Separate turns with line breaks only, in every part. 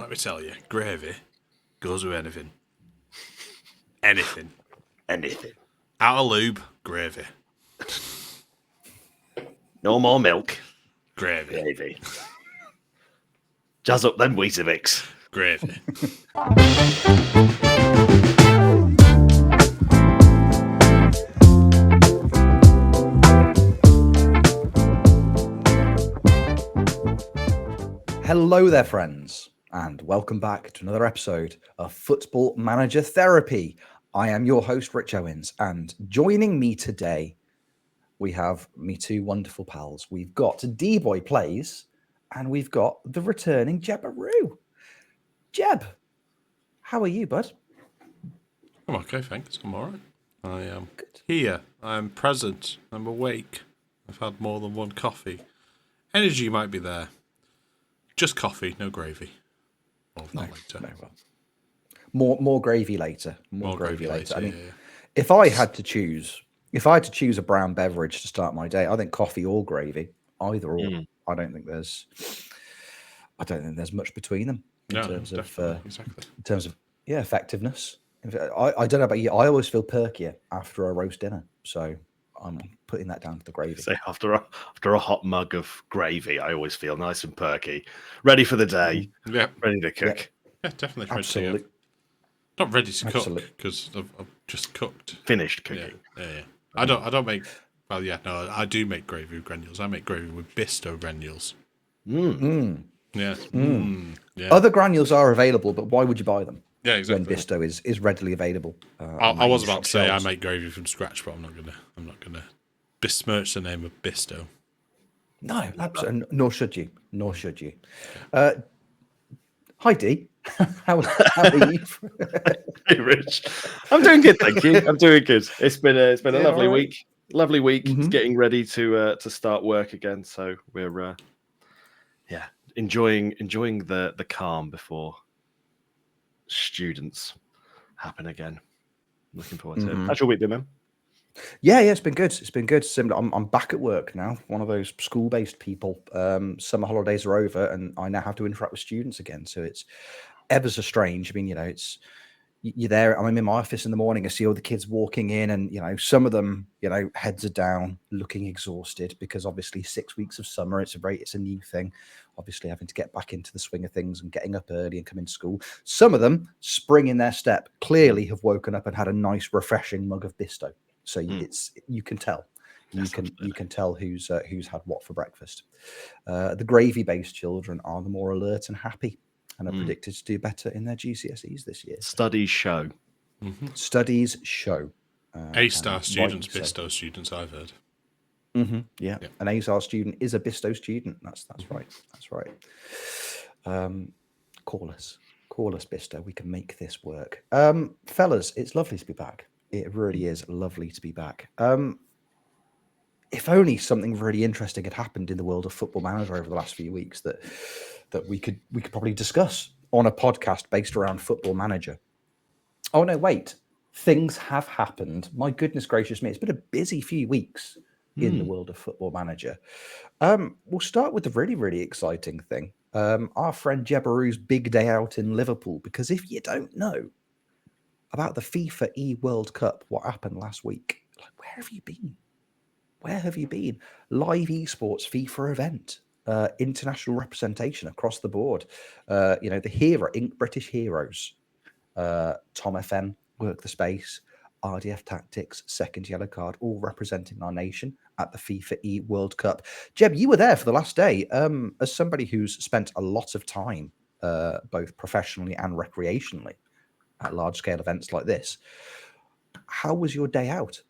Let me tell you, gravy goes with anything. Anything.
Anything.
Out of lube, gravy.
No more milk.
Gravy.
Gravy. Jazz up them Weetabix.
Gravy.
Hello there, friends, and welcome back to another episode of Football Manager Therapy. I am your host, Rich Owens, and joining me today, we have me two wonderful pals. We've got D-Boy Plays, and we've got the returning Jebaroo. Jeb, how are you, bud?
I'm okay, thanks. I'm all right. I am here. I'm present. I'm awake. I've had more than one coffee. Energy might be there. Just coffee, no gravy. More of that later.
No, well, more gravy later. More gravy later. I mean, if I had to choose a brown beverage to start my day, I think coffee or gravy, either or. I don't think there's much between them in terms of effectiveness. I don't know about you. I always feel perkier after a roast dinner, so I'm putting that down to the gravy.
So after a hot mug of gravy, I always feel nice and perky, ready for the day.
Yeah,
ready to cook.
Yeah, definitely.
Absolutely.
Not ready to cook because I've just cooked.
Finished cooking.
Yeah. I don't make. Well, yeah, no, I do make gravy with granules. I make gravy with Bisto granules. Yeah. Yeah.
Other granules are available, but why would you buy them?
Yeah, exactly.
When Bisto is readily available.
I was about to say I make gravy from scratch, but I'm not gonna besmirch the name of Bisto.
No, absolutely. Nor should you. Hi, D. How are you?
Hey, Rich. I'm doing good, thank you. I'm doing good. It's been a lovely week. Lovely week.
Mm-hmm.
It's getting ready to start work again. So we're enjoying the calm before students happen again. Looking forward to it. How's your week been, man?
Yeah, it's been good. It's been good. Similar. I'm back at work now. One of those school-based people. Summer holidays are over, and I now have to interact with students again. So it's ever so strange. I mean, you're there. I'm in my office in the morning. I see all the kids walking in, and some of them, heads are down, looking exhausted because obviously 6 weeks of summer. It's a new thing. Obviously, having to get back into the swing of things and getting up early and coming to school. Some of them, spring in their step, clearly have woken up and had a nice, refreshing mug of Bisto. So you can tell. You can tell who's had what for breakfast. The gravy-based children are the more alert and happy, and are predicted to do better in their GCSEs this year.
Studies show.
Mm-hmm. Studies show.
A-star students, Bisto students, I've heard.
Mm-hmm. Yeah, an A-star student is a Bisto student. That's right. That's right. Call us, Bisto. We can make this work. Fellas, it's lovely to be back. It really is lovely to be back. If only something really interesting had happened in the world of Football Manager over the last few weeks that we could probably discuss on a podcast based around Football Manager. Oh no, wait. Things have happened. My goodness gracious me. It's been a busy few weeks in the world of Football Manager. We'll start with the really, really exciting thing. Our friend Jebaroo's big day out in Liverpool, because if you don't know about the FIFA World Cup, what happened last week, where have you been? Live esports FIFA event, international representation across the board. The British heroes, Tom FM, Work the Space, RDF Tactics, Second Yellow Card, all representing our nation at the FIFA World Cup. Jeb, you were there for the last day. As somebody who's spent a lot of time, both professionally and recreationally, at large-scale events like this, how was your day out?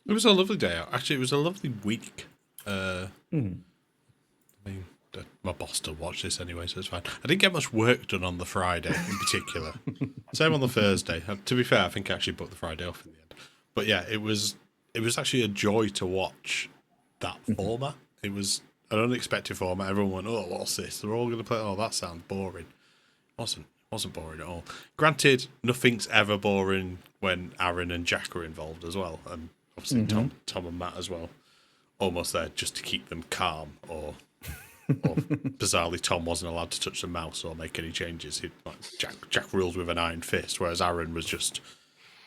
It was a lovely day out. Actually, it was a lovely week. I mean, my boss still watch this anyway, so it's fine. I didn't get much work done on the Friday in particular. Same on the Thursday. To be fair, I think I actually booked the Friday off in the end. But yeah, it was actually a joy to watch that format. It was an unexpected format. Everyone went, "Oh, what's this? They're all going to play. Oh, that sounds boring." It wasn't boring at all. Granted, nothing's ever boring when Aaron and Jack are involved as well, and obviously Tom and Matt as well. Almost there just to keep them calm or or bizarrely, Tom wasn't allowed to touch the mouse or make any changes. Jack rules with an iron fist, whereas Aaron was just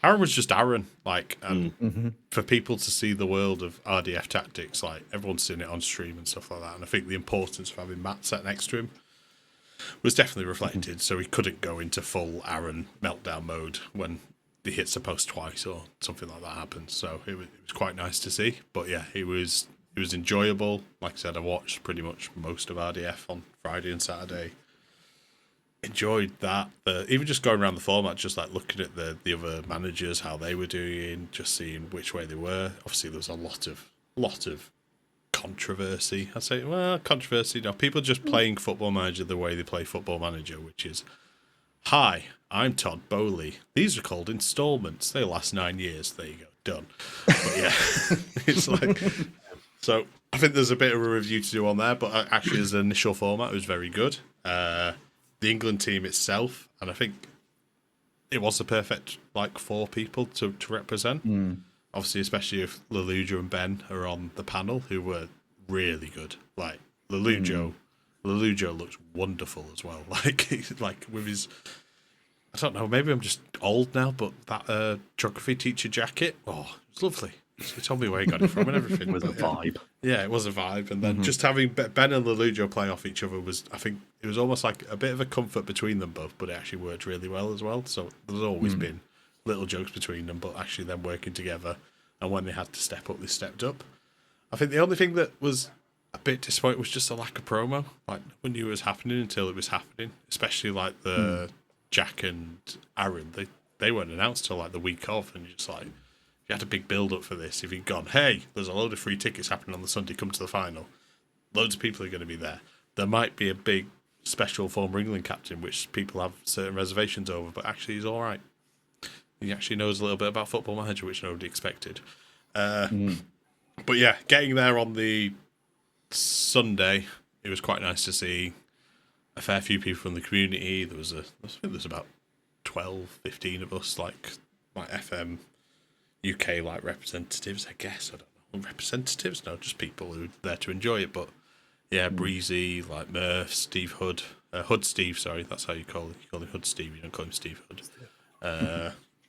Aaron. Like, and for people to see the world of RDF tactics, like everyone's seen it on stream and stuff like that. And I think the importance of having Matt sat next to him was definitely reflected. So he couldn't go into full Aaron meltdown mode when he hits the post twice or something like that happens. So it was quite nice to see. But yeah, it was enjoyable. Like I said, I watched pretty much most of RDF on Friday and Saturday. Enjoyed that. Even just going around the format, just like looking at the other managers, how they were doing, just seeing which way they were. Obviously, there was a lot of controversy. I'd say, well, controversy. No, people just playing Football Manager the way they play Football Manager, which is, hi, I'm Todd Bowley. These are called installments. They last 9 years. There you go, done. But yeah, it's like, so I think there's a bit of a review to do on there, but actually as an initial format, it was very good. The England team itself, and I think it was the perfect, like, 4 people to represent. Obviously, especially if Lelujo and Ben are on the panel, who were really good. Like, Lelujo looks wonderful as well. Like with his, I don't know, maybe I'm just old now, but that geography teacher jacket, oh, it was lovely. He told me where he got it from and everything.
It was a vibe.
Yeah, it was a vibe. And then just having Ben and Lelujo play off each other was, I think, it was almost like a bit of a comfort between them both, but it actually worked really well as well. So there's always been little jokes between them, but actually them working together. And when they had to step up, they stepped up. I think the only thing that was a bit disappointing was just a lack of promo. Like, no one knew it was happening until it was happening. Especially like the Jack and Aaron, they weren't announced till like the week of, and you're just like, you had a big build up for this. If you'd gone, hey, there's a load of free tickets happening on the Sunday, come to the final. Loads of people are going to be there. There might be a big special former England captain, which people have certain reservations over, but actually he's all right. He actually knows a little bit about Football Manager, which nobody expected. But yeah, getting there on the Sunday, it was quite nice to see a fair few people from the community. I think there was about 12, 15 of us, like FM UK like representatives, I guess. I don't know. Representatives? No, just people who are there to enjoy it. But yeah, Breezy, like Murph, Steve Hood. Hood Steve, sorry, that's how you call him. You call him Hood Steve, you don't call him Steve Hood.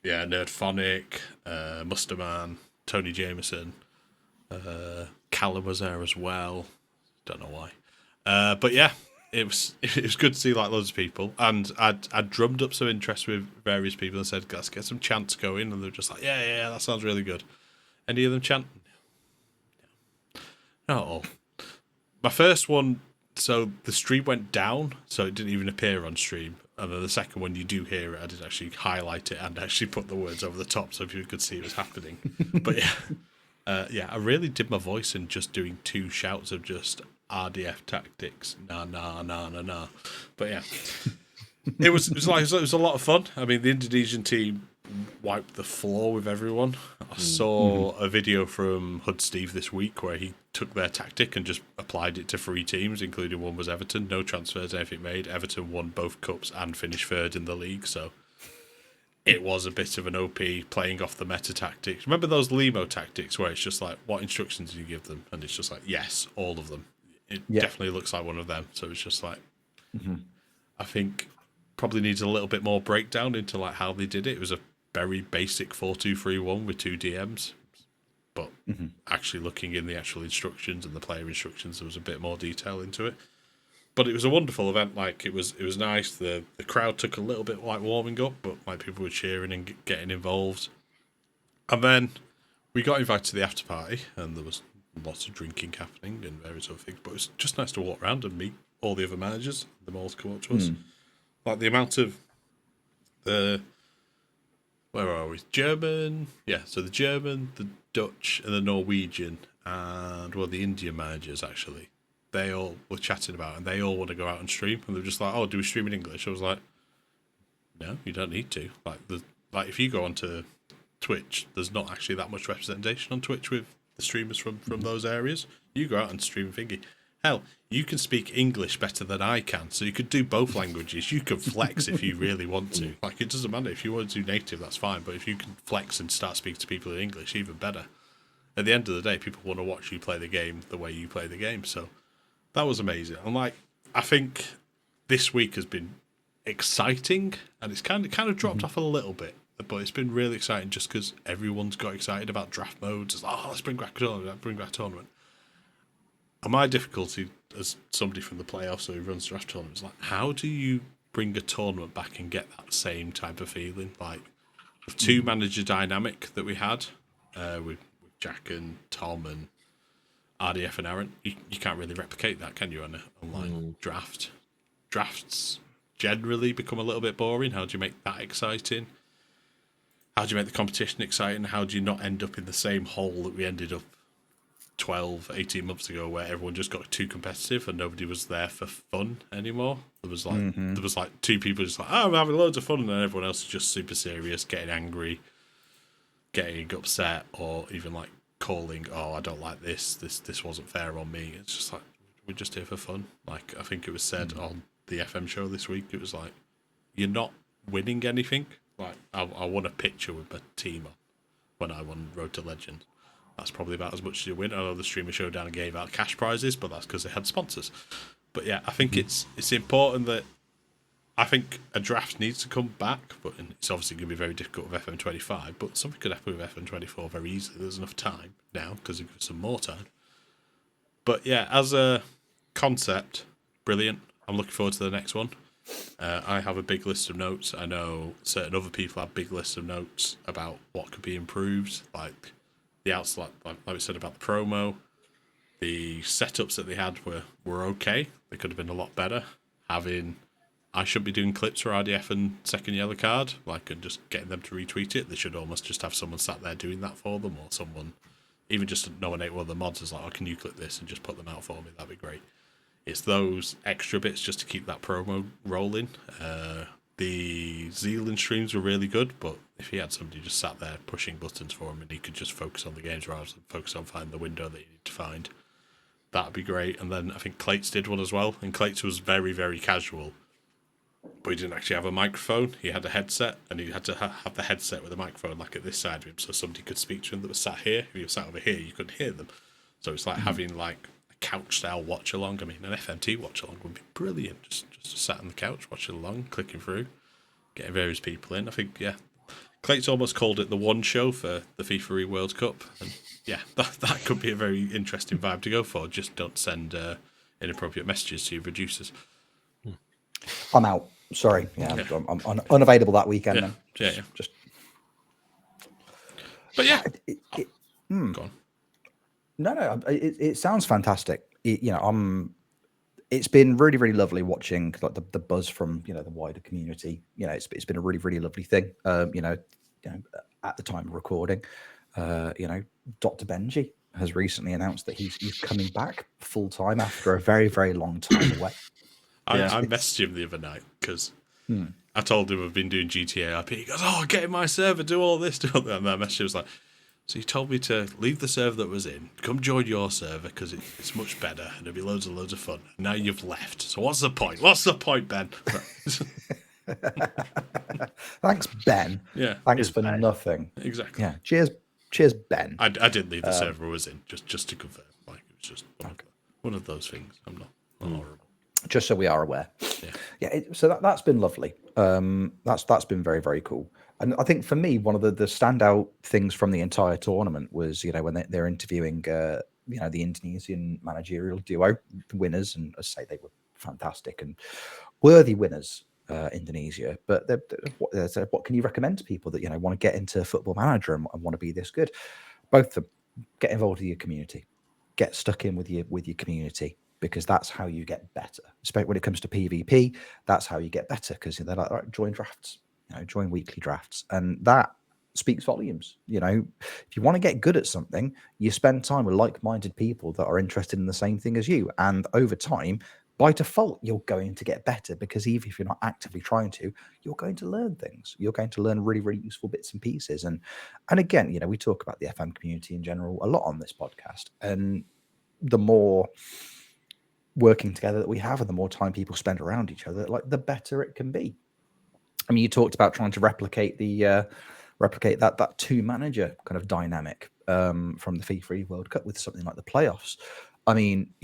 Yeah, Nerdphonic, Musterman, Tony Jameson. Callum was there as well. Don't know why. But yeah, it was good to see like loads of people, and I'd drummed up some interest with various people and said, let's get some chants going, and they're just like, yeah, that sounds really good. Any of them chant? Not at all. My first one, so the stream went down, so it didn't even appear on stream, and then the second one you do hear it, I did actually highlight it and actually put the words over the top so people could see it was happening. But yeah, I really did my voice in just doing 2 shouts of just RDF tactics. Nah. But yeah, it was a lot of fun. I mean, the Indonesian team wiped the floor with everyone. I saw a video from Hood Steve this week where he took their tactic and just applied it to 3 teams, including one was Everton. No transfers, anything made. Everton won both cups and finished 3rd in the league. So it was a bit of an OP playing off the meta tactics. Remember those Limo tactics where it's just like, what instructions do you give them? And it's just like, yes, all of them. It definitely looks like one of them. So it's just like, I think probably needs a little bit more breakdown into like how they did it. It was a very basic 4-2-3-1 with 2 DMs. But actually looking in the actual instructions and the player instructions, there was a bit more detail into it. But it was a wonderful event. Like it was nice. The crowd took a little bit like warming up, but like people were cheering and getting involved. And then we got invited to the after party, and there was lots of drinking happening and various other things. But it was just nice to walk around and meet all the other managers. Them all to come up to us. Like the amount of the where are we? German, yeah. So the German, the Dutch, and the Norwegian, and the Indian managers actually. They all were chatting about it, and they all want to go out and stream, and they're just like, "Oh, do we stream in English?" I was like, "No, you don't need to." Like if you go onto Twitch, there's not actually that much representation on Twitch with the streamers from those areas. You go out and stream thingy. Hell, you can speak English better than I can, so you could do both languages. You can flex if you really want to. Like, it doesn't matter. If you want to do native, that's fine. But if you can flex and start speaking to people in English, even better. At the end of the day, people want to watch you play the game the way you play the game. So That was amazing. And like, I think this week has been exciting, and it's kind of dropped off a little bit, but it's been really exciting just because everyone's got excited about draft modes. It's like, oh, let's bring back a tournament. And my difficulty as somebody from the playoffs who runs draft tournaments, like, how do you bring a tournament back and get that same type of feeling? Like, the two manager dynamic that we had with Jack and Tom and RDF and Aaron, you can't really replicate that, can you, on an online draft? Drafts generally become a little bit boring. How do you make that exciting? How do you make the competition exciting? How do you not end up in the same hole that we ended up 12, 18 months ago, where everyone just got too competitive and nobody was there for fun anymore? There was like two people just like, oh, we're having loads of fun, and then everyone else is just super serious, getting angry, getting upset, or even like calling, oh, I don't like this wasn't fair on me. It's just like, we're just here for fun. Like, I think it was said on the FM show this week, it was like, you're not winning anything. Like, I won a picture with my team on when I won Road to Legend. That's probably about as much as you win. I know the Streamer Showdown gave out cash prizes, but that's because they had sponsors. But yeah, I think it's important that, I think a draft needs to come back, but it's obviously going to be very difficult with FM25, but something could happen with FM24 very easily. There's enough time now, because it gives some more time. But yeah, as a concept, brilliant. I'm looking forward to the next one. I have a big list of notes. I know certain other people have big lists of notes about what could be improved, like the outside, like we said about the promo. The setups that they had were okay. They could have been a lot better. I should be doing clips for RDF and second yellow card, like, and just getting them to retweet it. They should almost just have someone sat there doing that for them, or someone even just nominate one of the mods as like, oh, can you clip this and just put them out for me? That'd be great. It's those extra bits just to keep that promo rolling. The Zealand streams were really good, but if he had somebody just sat there pushing buttons for him and he could just focus on the games rather than focus on finding the window that you need to find, that'd be great. And then I think Clates did one as well, and Clates was very, very casual, but he didn't actually have a microphone. He had a headset, and he had to have the headset with a microphone like at this side of him, so somebody could speak to him that was sat here. If he was sat over here, you couldn't hear them. So it's like having like a couch-style watch-along. I mean, an FMT watch-along would be brilliant. Just sat on the couch, watching along, clicking through, getting various people in. I think, yeah, Clay's almost called it the one show for the FIFAe World Cup. And yeah, that could be a very interesting vibe to go for. Just don't send inappropriate messages to your producers.
I'm out. Sorry. Yeah. I'm unavailable that weekend.
Yeah.
Then. Just.
But yeah.
Go on. No. It sounds fantastic. It's been really, really lovely watching like the buzz from the wider community. It's been a really, really lovely thing. At the time of recording, Dr. Benji has recently announced that he's coming back full time after a very, very long time away.
I messaged him the other night because I told him I've been doing GTA IP. He goes, "Oh, get in my server, do all this, do all that." And I messaged him, was like, "So you told me to leave the server that was in, come join your server because it's much better and it'll be loads of fun. And now you've left. So what's the point? What's the point, Ben?"
Thanks, Ben.
Yeah.
Thanks for nothing.
Exactly.
Yeah. Cheers, Ben.
I didn't leave the server I was in, just to confirm. Like, it was just one of those things. I'm not horrible.
Just so we are aware. So that's been lovely. That's been very, very cool. And I think for me, one of the standout things from the entire tournament was, when they're interviewing, the Indonesian managerial duo, the winners, and as I say, they were fantastic and worthy winners, Indonesia. But what can you recommend to people that want to get into Football Manager and want to be this good? Both of them, get involved with your community, get stuck in with your community. Because that's how you get better. Especially when it comes to PvP, that's how you get better. Because they're like, right, join drafts, join weekly drafts, and that speaks volumes. If you want to get good at something, you spend time with like-minded people that are interested in the same thing as you, and over time, by default, you're going to get better. Because even if you're not actively trying to, you're going to learn things. You're going to learn really, really useful bits and pieces. And again, we talk about the FM community in general a lot on this podcast, and the more working together that we have and the more time people spend around each other, like the better it can be. I mean, you talked about trying to replicate that two manager kind of dynamic from the FIFAe World Cup with something like the playoffs. I mean,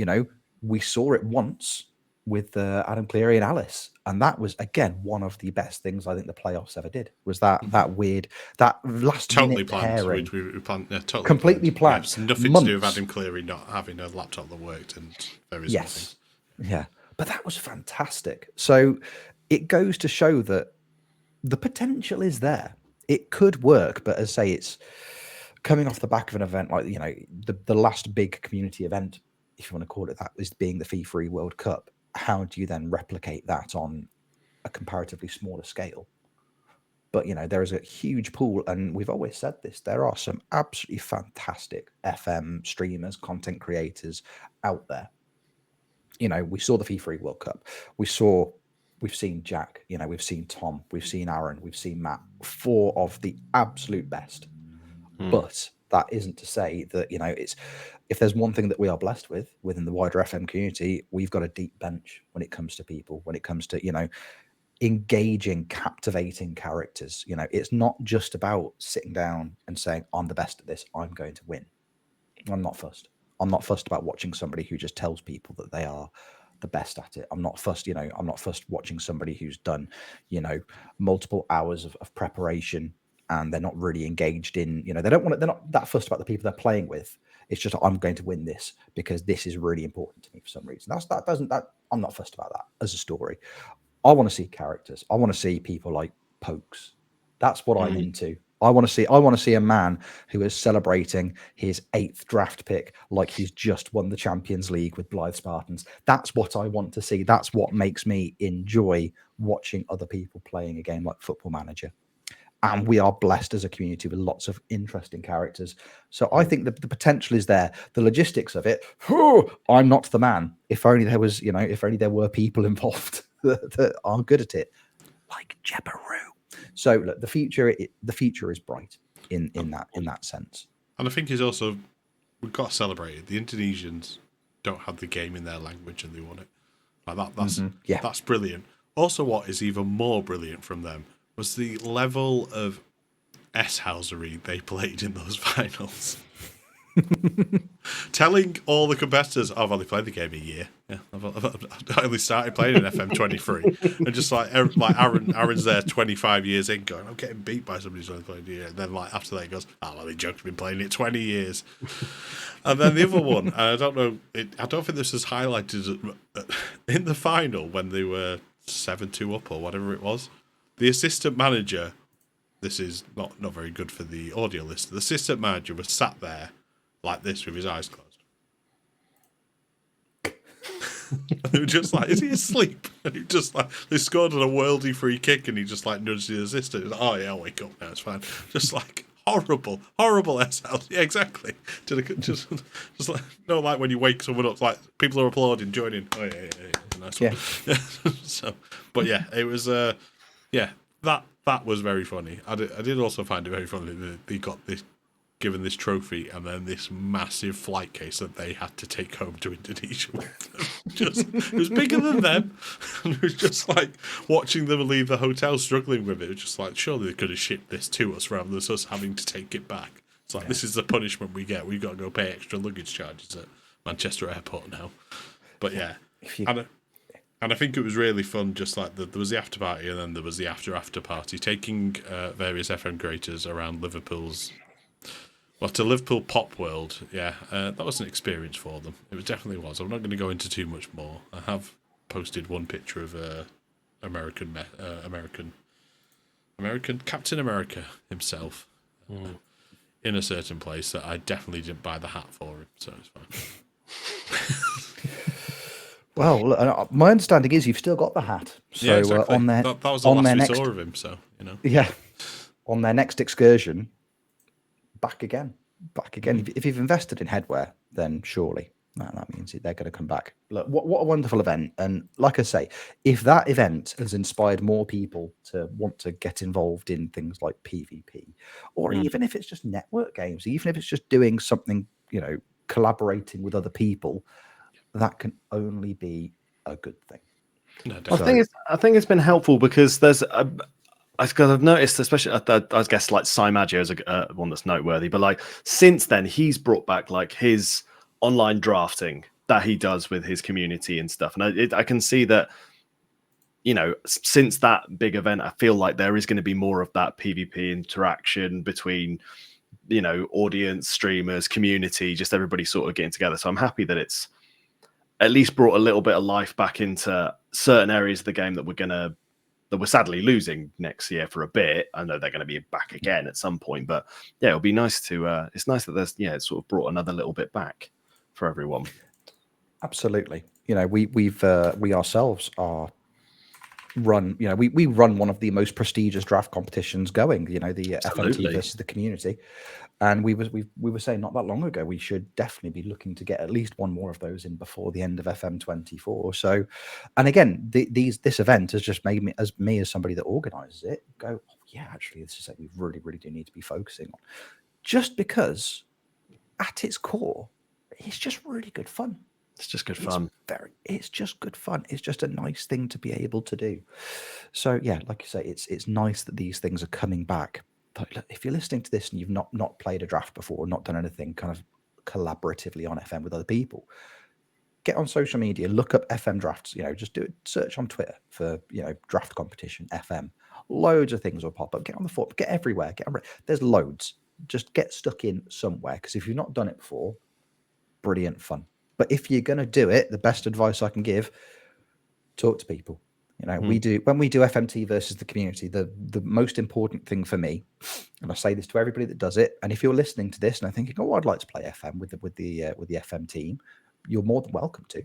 we saw it once with Adam Cleary and Alice, and that was again one of the best things I think the playoffs ever did. Was that weird, that last
Totally
minute
planned.
pairing,
We planned, totally
completely planned.
Yeah, it's nothing to do with Adam Cleary not having a laptop that worked and various other things.
Yeah, but that was fantastic. So it goes to show that the potential is there. It could work, but as I say, it's coming off the back of an event like, you know, the last big community event, if you want to call it that, is being the FIFAe World Cup. How do you then replicate that on a comparatively smaller scale? But, you know, there is a huge pool, and we've always said this, there are some absolutely fantastic FM streamers, content creators out there. You know, we saw the FIFAe World Cup. We've seen Jack, you know, we've seen Tom, we've seen Aaron, we've seen Matt, 4 of the absolute best. But that isn't to say that, you know, it's, if there's one thing that we are blessed with within the wider FM community, we've got a deep bench when it comes to people, when it comes to, you know, engaging, captivating characters. You know, it's not just about sitting down and saying, I'm the best at this, I'm going to win. I'm not fussed. I'm not fussed about watching somebody who just tells people that they are the best at it. I'm not fussed, you know, I'm not fussed watching somebody who's done, you know, multiple hours of preparation, and they're not really engaged in, you know, they're not that fussed about the people they're playing with. It's just, I'm going to win this because this is really important to me for some reason. I'm not fussed about that as a story. I want to see characters. I want to see people like Pokes. That's what I'm into. I want to see a man who is celebrating his 8th draft pick like he's just won the Champions League with Blythe Spartans. That's what I want to see. That's what makes me enjoy watching other people playing a game like Football Manager. And we are blessed as a community with lots of interesting characters. So I think the potential is there. The logistics of it, I'm not the man. If only there was, you know, if only there were people involved that are good at it, like Jebaroo. So look, the future is bright in that sense.
And I think it's also, we've got to celebrate it. The Indonesians don't have the game in their language and they want it. Like that's brilliant. Also, what is even more brilliant from them was the level of S-housery they played in those finals. Telling all the competitors, I've only played the game a year. Yeah, I only started playing in FM23, and just like Aaron's there 25 years in, going, I'm getting beat by somebody who's only played a year. And then like after that, he goes, well, the joke's been playing it 20 years. And then the other one, I don't know, I don't think this was highlighted in the final when they were 7-2 up or whatever it was. The assistant manager, this is not very good for the audio listener. The assistant manager was sat there like this with his eyes closed. And they were just like, is he asleep? And he just like, they scored on a worldy free kick and he just like nudged the assistant. He was like, oh yeah, I'll wake up now, it's fine. Just like horrible SL. Yeah, exactly. Just like, no, like when you wake someone up, like people are applauding, joining. Oh yeah. Nice one. Yeah. So, but yeah, it was, yeah, that was very funny. I did also find it very funny that they got this, given this trophy and then this massive flight case that they had to take home to Indonesia with them. It was bigger than them. And it was just like watching them leave the hotel struggling with it. It was just like, surely they could have shipped this to us rather than us having to take it back. It's like, this is the punishment we get. We've got to go pay extra luggage charges at Manchester Airport now. But yeah. And I think it was really fun, just like there was the after party and then there was the after party, taking various FM creators around Liverpool's, well, to Liverpool Pop World. Yeah, that was an experience for them. It definitely was. I'm not going to go into too much more. I have posted one picture of American Captain America himself in a certain place that I definitely didn't buy the hat for him, so it's fine.
Well, my understanding is you've still got the hat. So
yeah, exactly.
On their,
that was the last we saw of him, so, you know.
Yeah. On their next excursion, back again. If you've invested in headwear, then surely that means they're going to come back. Look, what a wonderful event. And like I say, if that event has inspired more people to want to get involved in things like PvP, or even if it's just network games, even if it's just doing something, you know, collaborating with other people, that can only be a good thing.
No,
I think it's been helpful because there's I've noticed, especially I guess like Simaggio is one that's noteworthy, but like since then he's brought back like his online drafting that he does with his community and stuff. And I can see that, you know, since that big event, I feel like there is going to be more of that PvP interaction between, you know, audience, streamers, community, just everybody sort of getting together. So I'm happy that it's at least brought a little bit of life back into certain areas of the game that we're sadly losing next year for a bit. I know they're going to be back again at some point, but yeah, it'll be nice to, it's nice that there's, it's sort of brought another little bit back for everyone.
Absolutely. You know, we ourselves are run, you know, we run one of the most prestigious draft competitions going, you know, the FMT versus the community. And we were saying not that long ago, we should definitely be looking to get at least one more of those in before the end of FM24. So, and again, this event has just made me as somebody that organizes it go, oh, yeah, actually, this is something we really, really do need to be focusing on. Just because at its core, it's just really good fun.
It's just good fun.
It's just good fun. It's just a nice thing to be able to do. So yeah, like you say, it's nice that these things are coming back. But look, if you're listening to this and you've not played a draft before, or not done anything kind of collaboratively on FM with other people, get on social media, look up FM drafts. You know, just do it. Search on Twitter for, you know, draft competition FM. Loads of things will pop up. Get on the forum. Get everywhere. There's loads. Just get stuck in somewhere, because if you've not done it before, brilliant fun. But if you're going to do it, the best advice I can give, talk to people. You know, when we do FMT versus the community, the most important thing for me, and I say this to everybody that does it, and if you're listening to this and are thinking, oh, I'd like to play FM with the FM team, you're more than welcome to.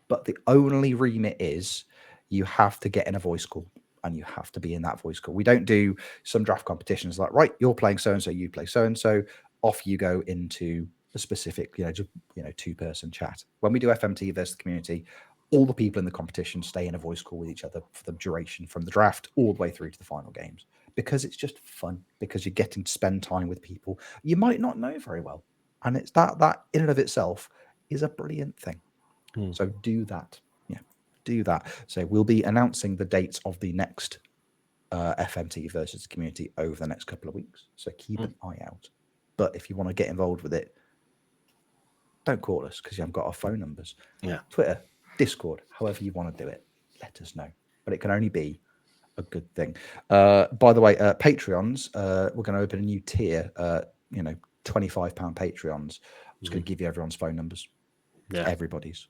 But the only remit is you have to get in a voice call, and you have to be in that voice call. We don't do some draft competitions like, right, you're playing so-and-so, you play so-and-so, off you go into a specific, just 2-person chat. When we do FMT versus the community, all the people in the competition stay in a voice call with each other for the duration from the draft all the way through to the final games, because it's just fun, because you're getting to spend time with people you might not know very well. And it's that in and of itself is a brilliant thing. So do that. Yeah, do that. So we'll be announcing the dates of the next FMT versus the community over the next couple of weeks. So keep an eye out. But if you want to get involved with it, don't call us, because you haven't got our phone numbers.
Yeah.
Twitter, Discord, however you want to do it, let us know. But it can only be a good thing. By the way, Patreons, we're going to open a new tier, £25 Patreons. I'm just going to give you everyone's phone numbers.
Yeah.
Everybody's.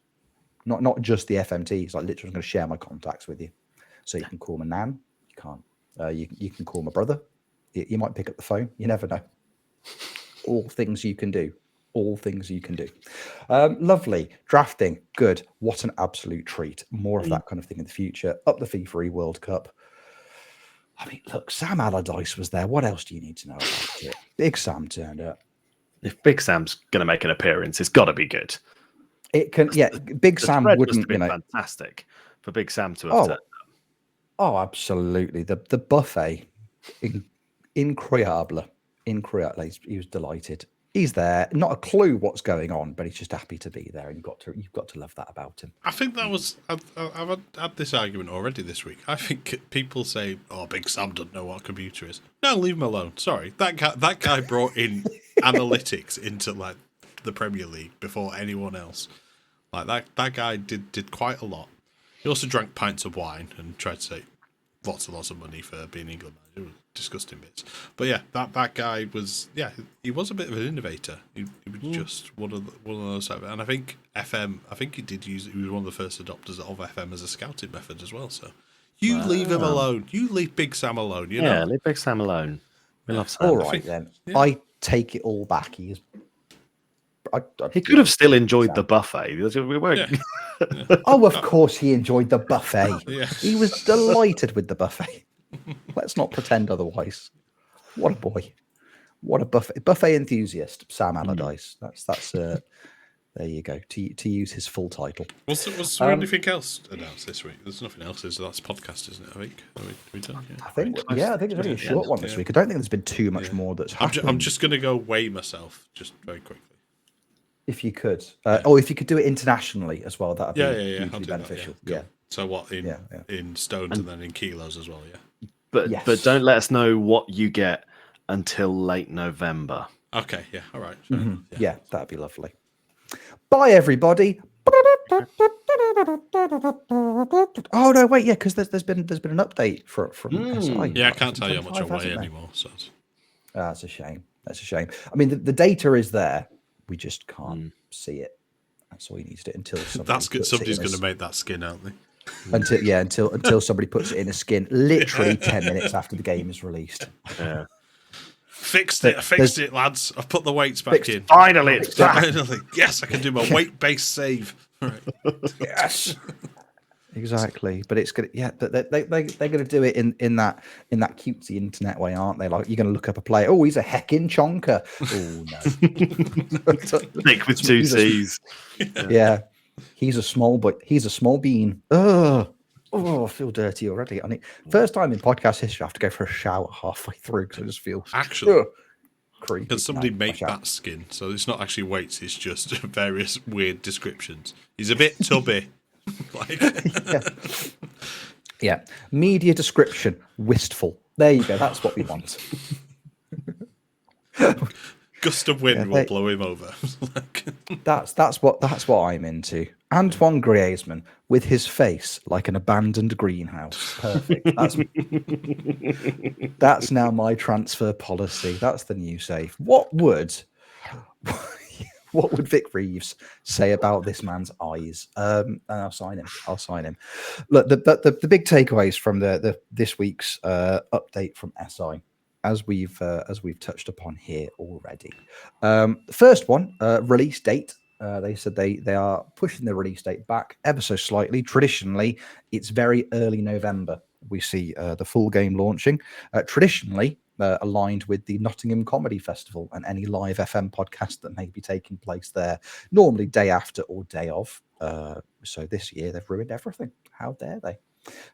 Not just the FMT. It's like literally going to share my contacts with you. So you can call my nan. You can't. You can call my brother. You might pick up the phone. You never know. All things you can do. All things you can do. Lovely. Drafting. Good. What an absolute treat. More of that kind of thing in the future. Up the FIFAe World Cup. I mean, look, Sam Allardyce was there. What else do you need to know about it? Big Sam turned up.
If Big Sam's going to make an appearance, it's got to be good.
It can, yeah. Big Sam wouldn't,
fantastic for Big Sam to have turned up.
Oh, absolutely. The buffet, incroyable. He was delighted. He's there, not a clue what's going on, but he's just happy to be there, and you've got to love that about him.
I think that was I've had this argument already this week. I think people say, "Oh, Big Sam doesn't know what a computer is." No, leave him alone. Sorry, that guy brought in analytics into like the Premier League before anyone else. Like that guy did quite a lot. He also drank pints of wine and tried to save lots and lots of money for being England manager. It was disgusting bits. But yeah, that guy was, he was a bit of an innovator. He was just one of those. And I think FM, he was one of the first adopters of FM as a scouting method as well. So leave him alone. You leave Big Sam alone. You know?
Leave Big Sam alone. We love Sam.
All right, then. Yeah. I take it all back. He
could have still enjoyed the buffet. We weren't.
Yeah. Oh, of course he enjoyed the buffet.
Yeah.
He was delighted with the buffet. Let's not pretend otherwise. What a boy. What a buffet enthusiast, Sam Allardyce. That's there you go. To use his full title.
Was there anything else announced this week? There's nothing else. That's podcast, isn't it? I think. Are we done? Yeah.
I think it's only a short one this week. I don't think there's been too much more that's happened.
I'm just going to go weigh myself just very quickly.
If you could, or if you could do it internationally as well, that'd be hugely beneficial.
That, yeah. So what in stones and then in kilos as well, yeah.
But don't let us know what you get until late November.
Okay, yeah, all right.
Mm-hmm. Yeah, that'd be lovely. Bye, everybody. Oh no, wait, yeah, because there's been an update from SI.
Yeah, I can't tell you how much I
25,
weigh
hasn't there?
anymore. So
That's a shame. That's a shame. I mean, the data is there. We just can't see it. That's all you need to do until somebody
that's good.
puts
Somebody's
it in
going to make that skin, aren't they?
until somebody puts it in a skin. Literally 10 minutes after the game is released.
Yeah.
Fixed it. I fixed it, lads. I've put the weights back in.
Finally, it's back.
Finally. Yes, I can do my weight-based save. Right.
Yes. Exactly, but it's gonna they're gonna do it in that cutesy internet way, aren't they? Like you're gonna look up a player. Oh, he's a heckin' chonker. Oh no,
Nick with two C's.
Yeah, he's a small bean. Oh, I feel dirty already. I mean, first time in podcast history, I have to go for a shower halfway through because I just feel
actually
creepy.
Can somebody make that skin so it's not actually weights? It's just various weird descriptions. He's a bit tubby.
Yeah. Media description, wistful. There you go. That's what we want.
Gust of wind will blow him over.
That's what I'm into. Antoine Griezmann with his face like an abandoned greenhouse. Perfect. That's now my transfer policy. That's the new safe. What would Vic Reeves say about this man's eyes? And I'll sign him. Look, the big takeaways from this week's update from SI, as we've touched upon here already. The first one, release date. They said they are pushing the release date back ever so slightly. Traditionally, it's very early November. We see the full game launching. Traditionally, aligned with the Nottingham Comedy Festival and any live FM podcast that may be taking place there, normally day after or day of. So this year they've ruined everything. How dare they?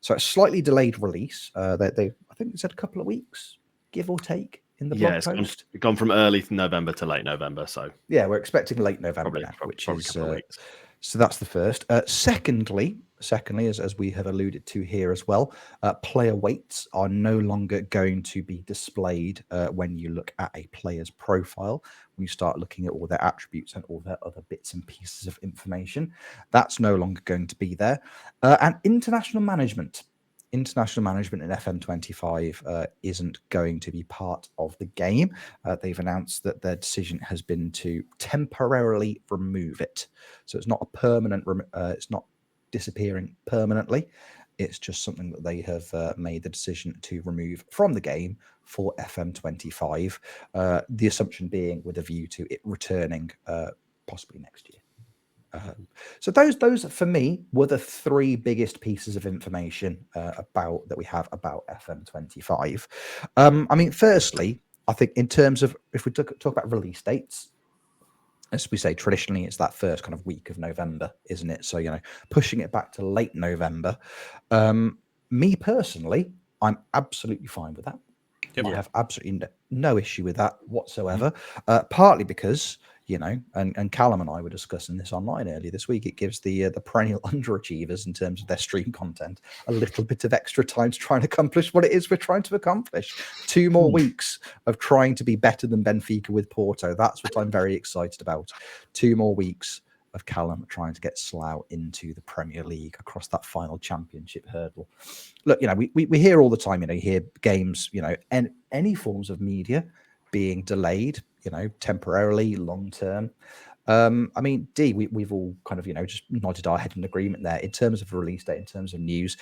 So a slightly delayed release. I think they said a couple of weeks, give or take, in the blog post.
It's gone from early November to late November. So
yeah, we're expecting late November now, which is a couple of weeks. So that's the first. Secondly, as we have alluded to here as well, player weights are no longer going to be displayed when you look at a player's profile. When you start looking at all their attributes and all their other bits and pieces of information, that's no longer going to be there. And international management in FM25 isn't going to be part of the game. They've announced that their decision has been to temporarily remove it. So it's not a permanent, it's not disappearing permanently. It's just something that they have made the decision to remove from the game for FM25. The assumption being with a view to it returning possibly next year. So those for me were the three biggest pieces of information that we have about FM25. I mean, firstly, I think in terms of if we talk about release dates, as we say, traditionally it's that first kind of week of November, isn't it? So pushing it back to late November. Me personally, I'm absolutely fine with that. Yep. I have absolutely no issue with that whatsoever. Partly because and Callum and I were discussing this online earlier this week. It gives the perennial underachievers in terms of their stream content a little bit of extra time to try and accomplish what it is we're trying to accomplish. 2 more weeks of trying to be better than Benfica with Porto. That's what I'm very excited about. 2 more weeks of Callum trying to get Slough into the Premier League across that final championship hurdle. Look, we hear all the time, you hear games, and any forms of media being delayed, temporarily, long term. I mean, we've all kind of, just nodded our head in agreement there. In terms of release date, in terms of news,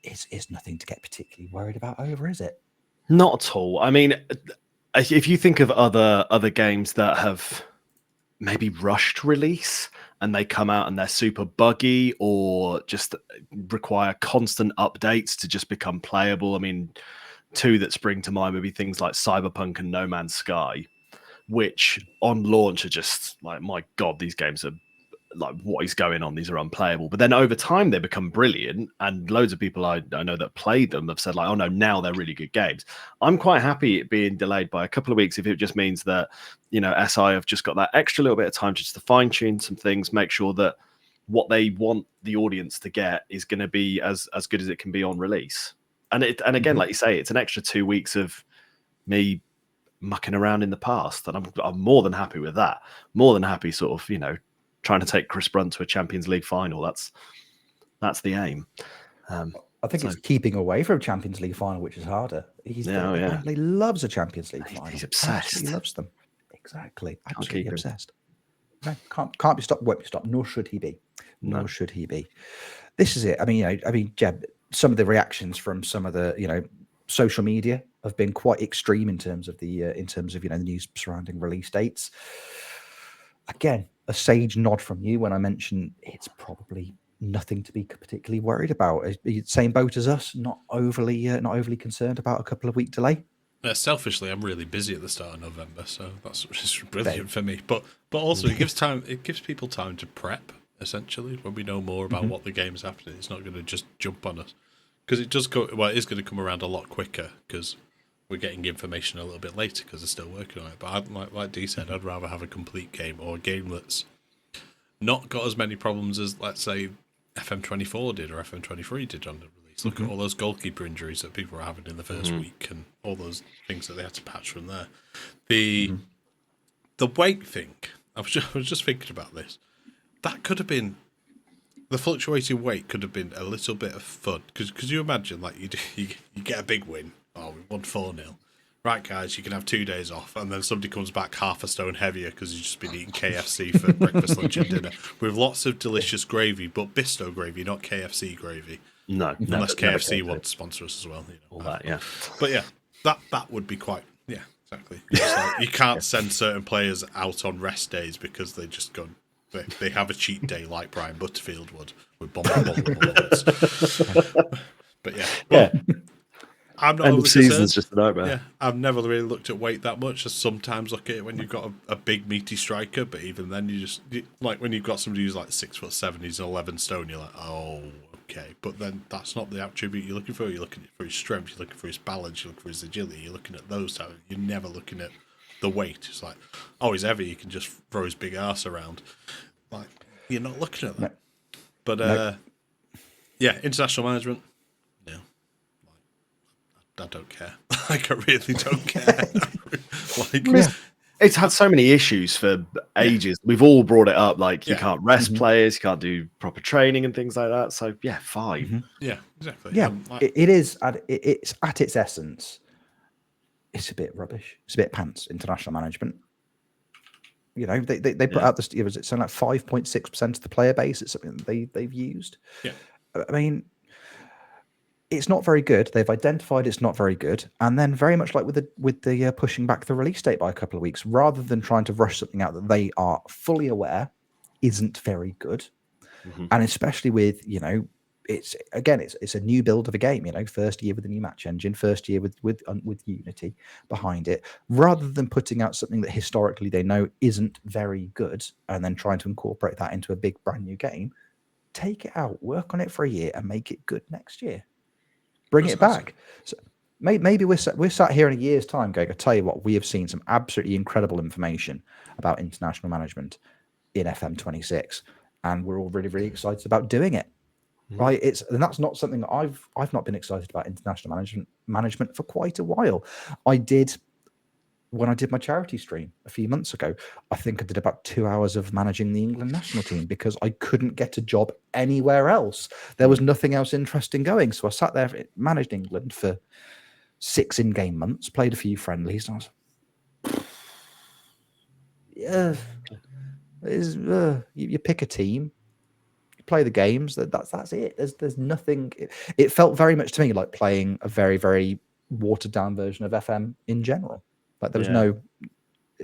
it's nothing to get particularly worried about over, is it?
Not at all. I mean, if you think of other games that have maybe rushed release and they come out and they're super buggy or just require constant updates to just become playable. I mean, 2 that spring to mind would be things like Cyberpunk and No Man's Sky, which on launch are just like, my God, these games are like, what is going on? These are unplayable. But then over time, they become brilliant. And loads of people I know that played them have said like, oh no, now they're really good games. I'm quite happy it being delayed by a couple of weeks if it just means that, SI have just got that extra little bit of time just to fine tune some things, make sure that what they want the audience to get is going to be as good as it can be on release. And again, like you say, it's an extra 2 weeks of me mucking around in the past, and I'm more than happy with that. More than happy, sort of, trying to take Chris Brunt to a Champions League final. That's the aim.
I think it's keeping away from Champions League final, which is harder. He loves a Champions League final.
He's obsessed.
He loves them. Exactly. Absolutely
keep
obsessed. No, can't be stopped, won't be stopped, nor should he be. Should he be. This is it. I mean, Jeb, some of the reactions from some of the, social media have been quite extreme in terms of the the news surrounding release dates. Again, a sage nod from you when I mentioned it's probably nothing to be particularly worried about. Same boat as us, not overly concerned about a couple of week delay.
Selfishly, I'm really busy at the start of November, so that's just brilliant for me. But also, it gives people time to prep. Essentially, when we know more about what the game's happening, it's not going to just jump on us, because it does go. Well, it is going to come around a lot quicker because we're getting information a little bit later because they're still working on it. But like Dee said, I'd rather have a complete game or a game that's not got as many problems as, let's say, FM24 did or FM23 did on the release. Look at all those goalkeeper injuries that people were having in the first week and all those things that they had to patch from there. The weight thing, I was just thinking about this. That could have been, the fluctuating weight could have been a little bit of fun. Because you imagine, like, you get a big win. Oh, we won 4-0. Right, guys, you can have 2 days off. And then somebody comes back half a stone heavier because you've just been eating KFC for breakfast, lunch, and dinner. With lots of delicious gravy, but Bisto gravy, not KFC gravy.
No.
Unless KFC wants to sponsor us as well.
All that, yeah.
But yeah, that would be quite, yeah, exactly. Like, you can't send certain players out on rest days because they just go... They have a cheat day like Brian Butterfield would with bomb awards. But yeah. I'm not.
And the season's just a nightmare.
Yeah, I've never really looked at weight that much. I sometimes look at it when you've got a big meaty striker, but even then, like when you've got somebody who's like 6'7", he's 11 stone. You're like, oh, okay. But then that's not the attribute you're looking for. You're looking for his strength. You're looking for his balance. You're looking for his agility. You're looking at those types. You're never looking at the weight. It's like, oh, he's heavy. He can just throw his big ass around. Like, you're not looking at that. No. But yeah, international management. Yeah, I don't care. Like, I really don't care.
It's had so many issues for ages. We've all brought it up. Like, you can't rest players, you can't do proper training and things like that. So yeah, fine.
Yeah, exactly.
Yeah, it's at its essence. It's a bit rubbish. It's a bit pants. International management. They put out this. Was it something like 5.6% of the player base? It's something that they've used.
Yeah,
I mean, it's not very good. They've identified it's not very good, and then very much like with the pushing back the release date by a couple of weeks, rather than trying to rush something out that they are fully aware isn't very good, and especially with it's a new build of a game. First year with a new match engine, first year with Unity behind it. Rather than putting out something that historically they know isn't very good, and then trying to incorporate that into a big brand new game, take it out, work on it for a year, and make it good next year. Bring it back. So maybe we're sat here in a year's time going, I tell you what, we have seen some absolutely incredible information about international management in FM26, and we're all really, really excited about doing it. Right, and that's not something that I've not been excited about international management for quite a while. I did when I did my charity stream a few months ago. I think I did about 2 hours of managing the England national team because I couldn't get a job anywhere else. There was nothing else interesting going, so I sat there, managed England for 6 in-game months, played a few friendlies, and I was, you pick a team. Play the games. That's it. There's nothing. It felt very much to me like playing a very, very watered down version of FM in general. Like there was no.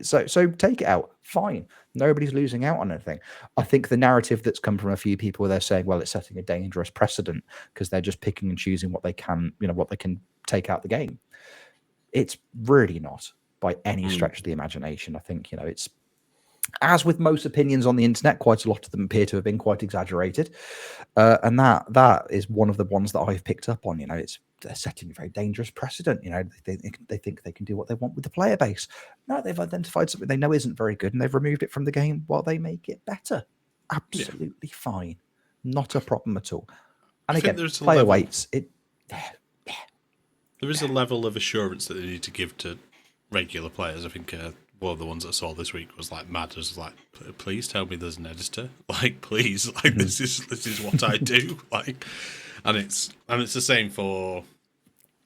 So take it out. Fine. Nobody's losing out on anything. I think the narrative that's come from a few people, they're saying, well, it's setting a dangerous precedent because they're just picking and choosing what they can, what they can take out the game. It's really not by any stretch of the imagination. I think it's. As with most opinions on the internet, quite a lot of them appear to have been quite exaggerated, and that is one of the ones that I've picked up on. They're setting a very dangerous precedent. They think they can do what they want with the player base. No, they've identified something they know isn't very good, and they've removed it from the game while they make it better. Absolutely fine, not a problem at all. And again, player weights.
There is a level of assurance that they need to give to regular players. I think one of the ones I saw this week was like mad. As like, please tell me there's an editor. Like, please, like this is what I do. Like, and it's the same for.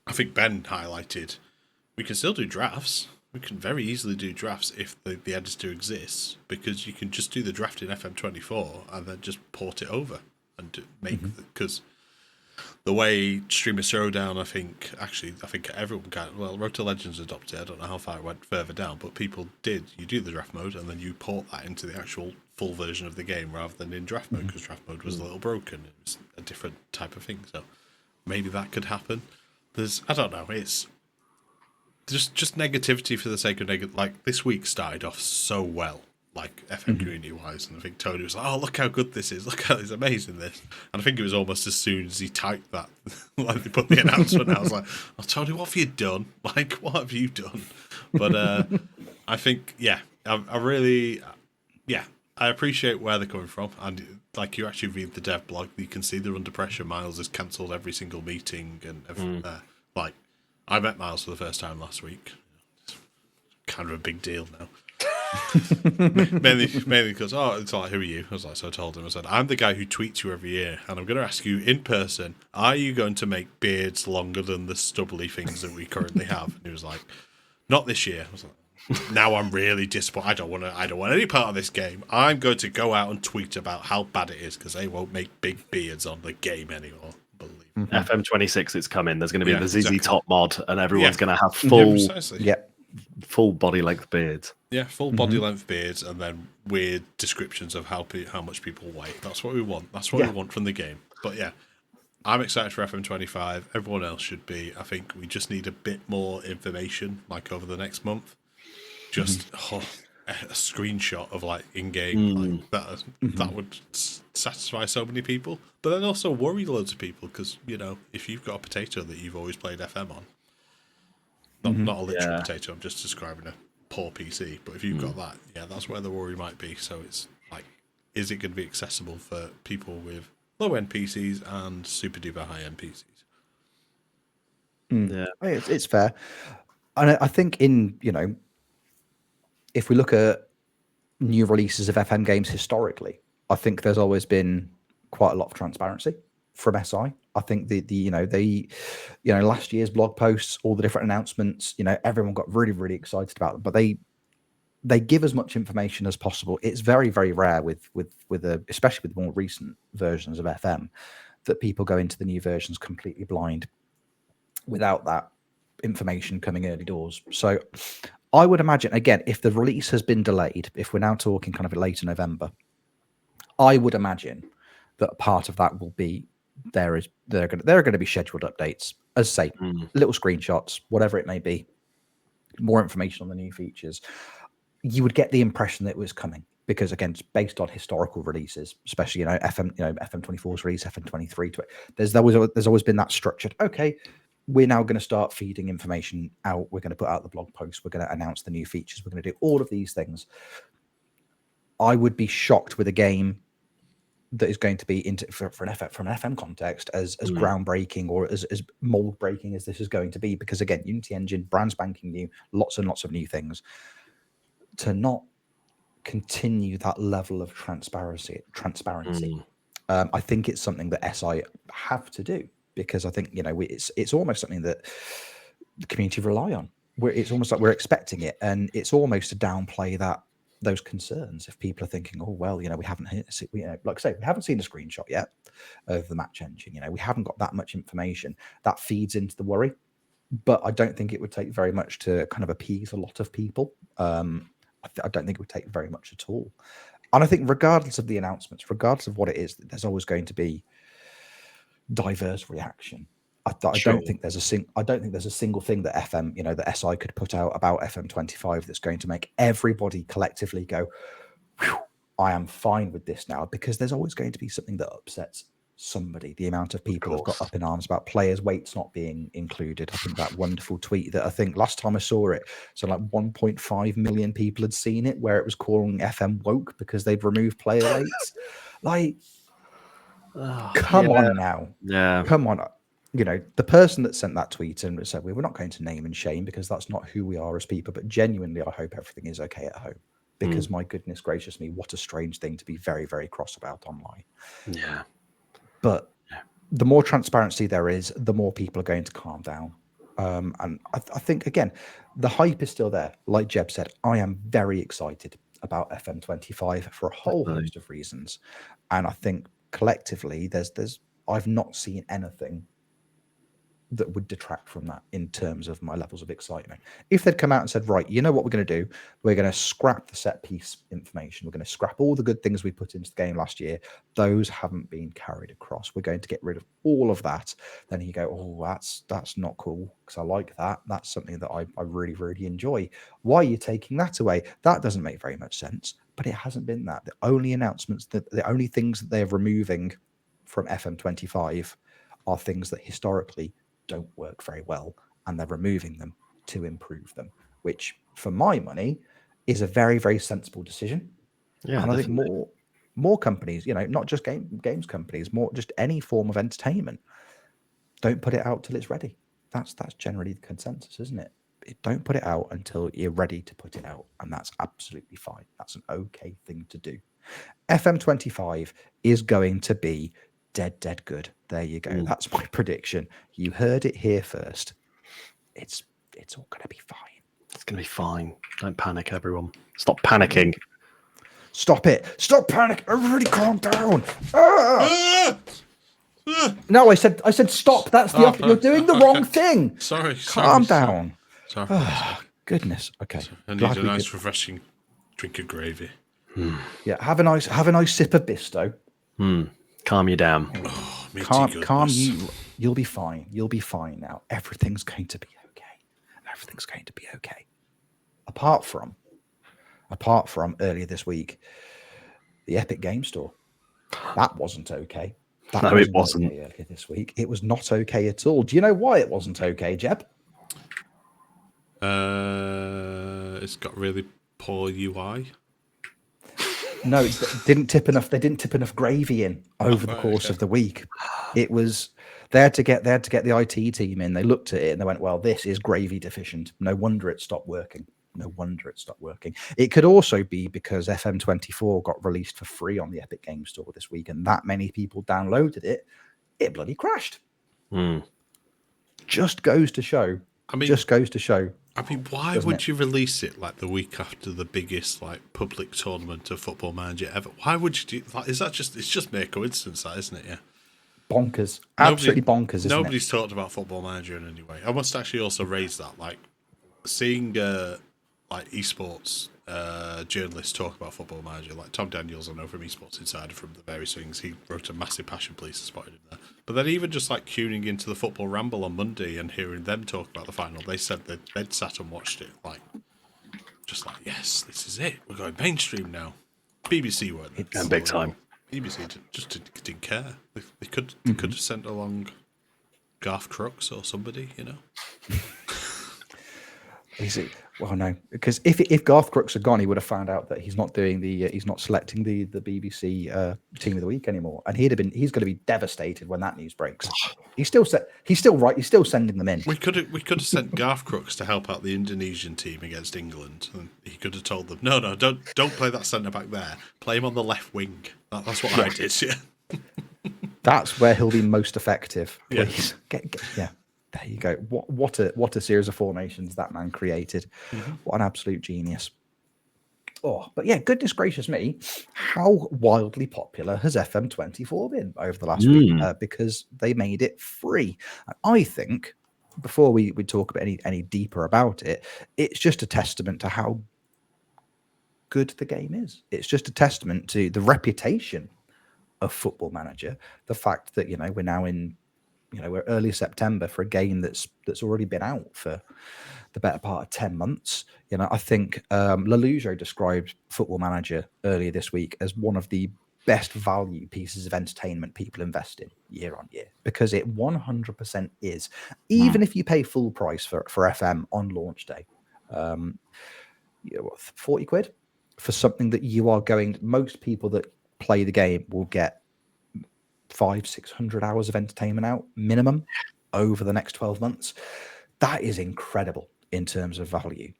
I think Ben highlighted. We can still do drafts. We can very easily do drafts if the editor exists, because you can just do the draft in FM24 and then just port it over and make because the way Streamer Throwdown, I think everyone can. Well, Road to Legends adopted it. I don't know how far it went further down, but people did. You do the draft mode and then you port that into the actual full version of the game rather than in draft mode, because draft mode was a little broken. It was a different type of thing. So maybe that could happen. I don't know. It's just negativity for the sake of negative. Like, this week started off so well, like FM community wise, and I think Tony was like, "Oh, look how good this is! Look how it's amazing this!" And I think it was almost as soon as he typed that, like they put the announcement, I was like, "Oh, Tony, what have you done? Like, what have you done?" But I think, I really, I appreciate where they're coming from, and like you actually read the dev blog, you can see they're under pressure. Miles has cancelled every single meeting and everything there. Like, I met Miles for the first time last week. It's kind of a big deal now. mainly because, it's like, who are you? I was like, so I told him, I said, I'm the guy who tweets you every year, and I'm going to ask you in person, are you going to make beards longer than the stubbly things that we currently have? And he was like, not this year. I was like, now I'm really disappointed. I don't want any part of this game. I'm going to go out and tweet about how bad it is, because they won't make big beards on the game anymore.
FM26 is coming. There's going to be the ZZ
exactly.
Top mod, and everyone's going to have full body length beards.
Yeah, full body length beards, and then weird descriptions of how much people weigh. That's what we want. That's what we want from the game. But yeah, I'm excited for FM25. Everyone else should be. I think we just need a bit more information, like over the next month. Just a screenshot of like in-game, like that would satisfy so many people, but then also worry loads of people, because if you've got a potato that you've always played FM on, not a literal potato, I'm just describing a poor PC, but if you've got that, that's where the worry might be. So it's like, is it going to be accessible for people with low-end PCs and super duper high-end PCs?
It's fair, and I think if we look at new releases of FM games historically, I think there's always been quite a lot of transparency from SI. I think last year's blog posts, all the different announcements, everyone got really, really excited about them, but they give as much information as possible. It's very, very rare especially with more recent versions of FM, that people go into the new versions completely blind without that information coming early doors. So I would imagine, again, if the release has been delayed, if we're now talking kind of later November, I would imagine that part of that will be there are going to be scheduled updates, as say, little screenshots, whatever it may be, more information on the new features. You would get the impression that it was coming, because again, it's based on historical releases, especially FM24's release, FM23. There's always been that structured. Okay, we're now going to start feeding information out. We're going to put out the blog posts. We're going to announce the new features. We're going to do all of these things. I would be shocked with a game that is going to be from an FM context as groundbreaking or as mold breaking as this is going to be, because again, Unity Engine, brand spanking new, lots and lots of new things. To not continue that level of transparency, I think it's something that SI have to do, because I think it's almost something that the community rely on. It's almost like we're expecting it, and it's almost to downplay those concerns if people are thinking, oh well, we haven't hit, like I say, we haven't seen a screenshot yet of the match engine. We haven't got that much information. That feeds into the worry, but I don't think it would take very much to kind of appease a lot of people. I don't think it would take very much at all. And I think regardless of the announcements, regardless of what it is, there's always going to be diverse reaction. I don't think there's a single thing that FM, that SI could put out about FM25 that's going to make everybody collectively go, I am fine with this now, because there's always going to be something that upsets somebody. The amount of people have got up in arms about players' weights not being included. I think that wonderful tweet that I think last time I saw it, so like 1.5 million people had seen it, where it was calling FM woke because they'd removed player weights. Like, come on now.
Yeah.
Come on. the person that sent that tweet and said, we're not going to name and shame because that's not who we are as people, but genuinely, I hope everything is okay at home. Because my goodness gracious me, what a strange thing to be very, very cross about online.
Yeah.
But the more transparency there is, the more people are going to calm down. And I think, again, the hype is still there. Like Jeb said, I am very excited about FM25 for a whole host of reasons. And I think collectively, I've not seen anything that would detract from that in terms of my levels of excitement. If they'd come out and said, right, you know what we're going to do? We're going to scrap the set piece information. We're going to scrap all the good things we put into the game last year. Those haven't been carried across. We're going to get rid of all of that. Then you go, oh, that's not cool because I like that. That's something that I really, really enjoy. Why are you taking that away? That doesn't make very much sense, but it hasn't been that. The only announcements, the only things that they're removing from FM25 are things that historically don't work very well, and they're removing them to improve them, which for my money is a very, very sensible decision.
Yeah,
and
definitely.
I think more companies, not just games companies, more just any form of entertainment, don't put it out till it's ready. That's generally the consensus, isn't it? Don't put it out until you're ready to put it out, and that's absolutely fine. That's an okay thing to do. FM25 is going to be dead good. There you go. That's my prediction. You heard it here first. It's all going to be fine.
It's going to be fine. Don't panic, everyone. Stop panicking.
Stop it. Stop panicking. Everybody calm down. No, I said stop. That's the you're doing the wrong thing.
Sorry.
Calm down.
Sorry.
Goodness. Okay.
I need a nice, refreshing drink of gravy.
Yeah, have a nice sip of Bisto.
Calm you down.
Calm you. You'll be fine. You'll be fine now. Everything's going to be okay. Everything's going to be okay. Apart from earlier this week, the Epic Game Store. That wasn't okay.
It wasn't.
Okay earlier this week. It was not okay at all. Do you know why it wasn't okay, Jeb?
Uh,
It's got really poor UI.
No, it didn't tip enough. They didn't tip enough gravy in over the course of the week. It was they had to get the IT team in. They looked at it and they went, "Well, this is gravy deficient. No wonder it stopped working. No wonder it stopped working." It could also be because FM24 got released for free on the Epic Game Store this week, and that many people downloaded it. It bloody crashed. Just goes to show.
Why would you release it like the week after the biggest public tournament of Football Manager ever? Why would you do that? Is that just it's just mere coincidence, that isn't it? Yeah.
Bonkers. Absolutely bonkers, isn't it?
Nobody's talked about Football Manager in any way. I must actually also raise that. Seeing esports journalists talk about Football Manager, like Tom Daniels, I know from Esports Insider, from the various things, he wrote a massive passion piece, spotted him there. But then even just tuning into the Football Ramble on Monday and hearing them talk about the final, they said that they'd sat and watched it yes, this is it. We're going mainstream now. BBC weren't there.
And big time.
BBC just didn't care. They could have sent along Garth Crooks or somebody,
Is it? Well, no, because if Garth Crooks had gone, he would have found out that he's not doing he's not selecting the BBC Team of the Week anymore, and he's going to be devastated when that news breaks. He's still sending them in.
We could have sent Garth Crooks to help out the Indonesian team against England, and he could have told them, no, don't play that centre back there. Play him on the left wing. That's what I did. Yeah,
that's where he'll be most effective.
Please.
Yeah. There you go. What a series of formations that man created. What an absolute genius. Oh, but yeah, goodness gracious me, how wildly popular has FM24 been over the last week? Because they made it free. And I think, before we talk about any deeper about it, it's just a testament to how good the game is. It's just a testament to the reputation of Football Manager. The fact that, we're now in we're early September for a game that's already been out for the better part of 10 months. I think Lelujo described Football Manager earlier this week as one of the best value pieces of entertainment people invest in year on year, because it 100% is. Even if you pay full price for FM on launch day, 40 quid for something that most people that play the game will get 500-600 hours of entertainment out minimum. over the next 12 months. That is incredible in terms of value.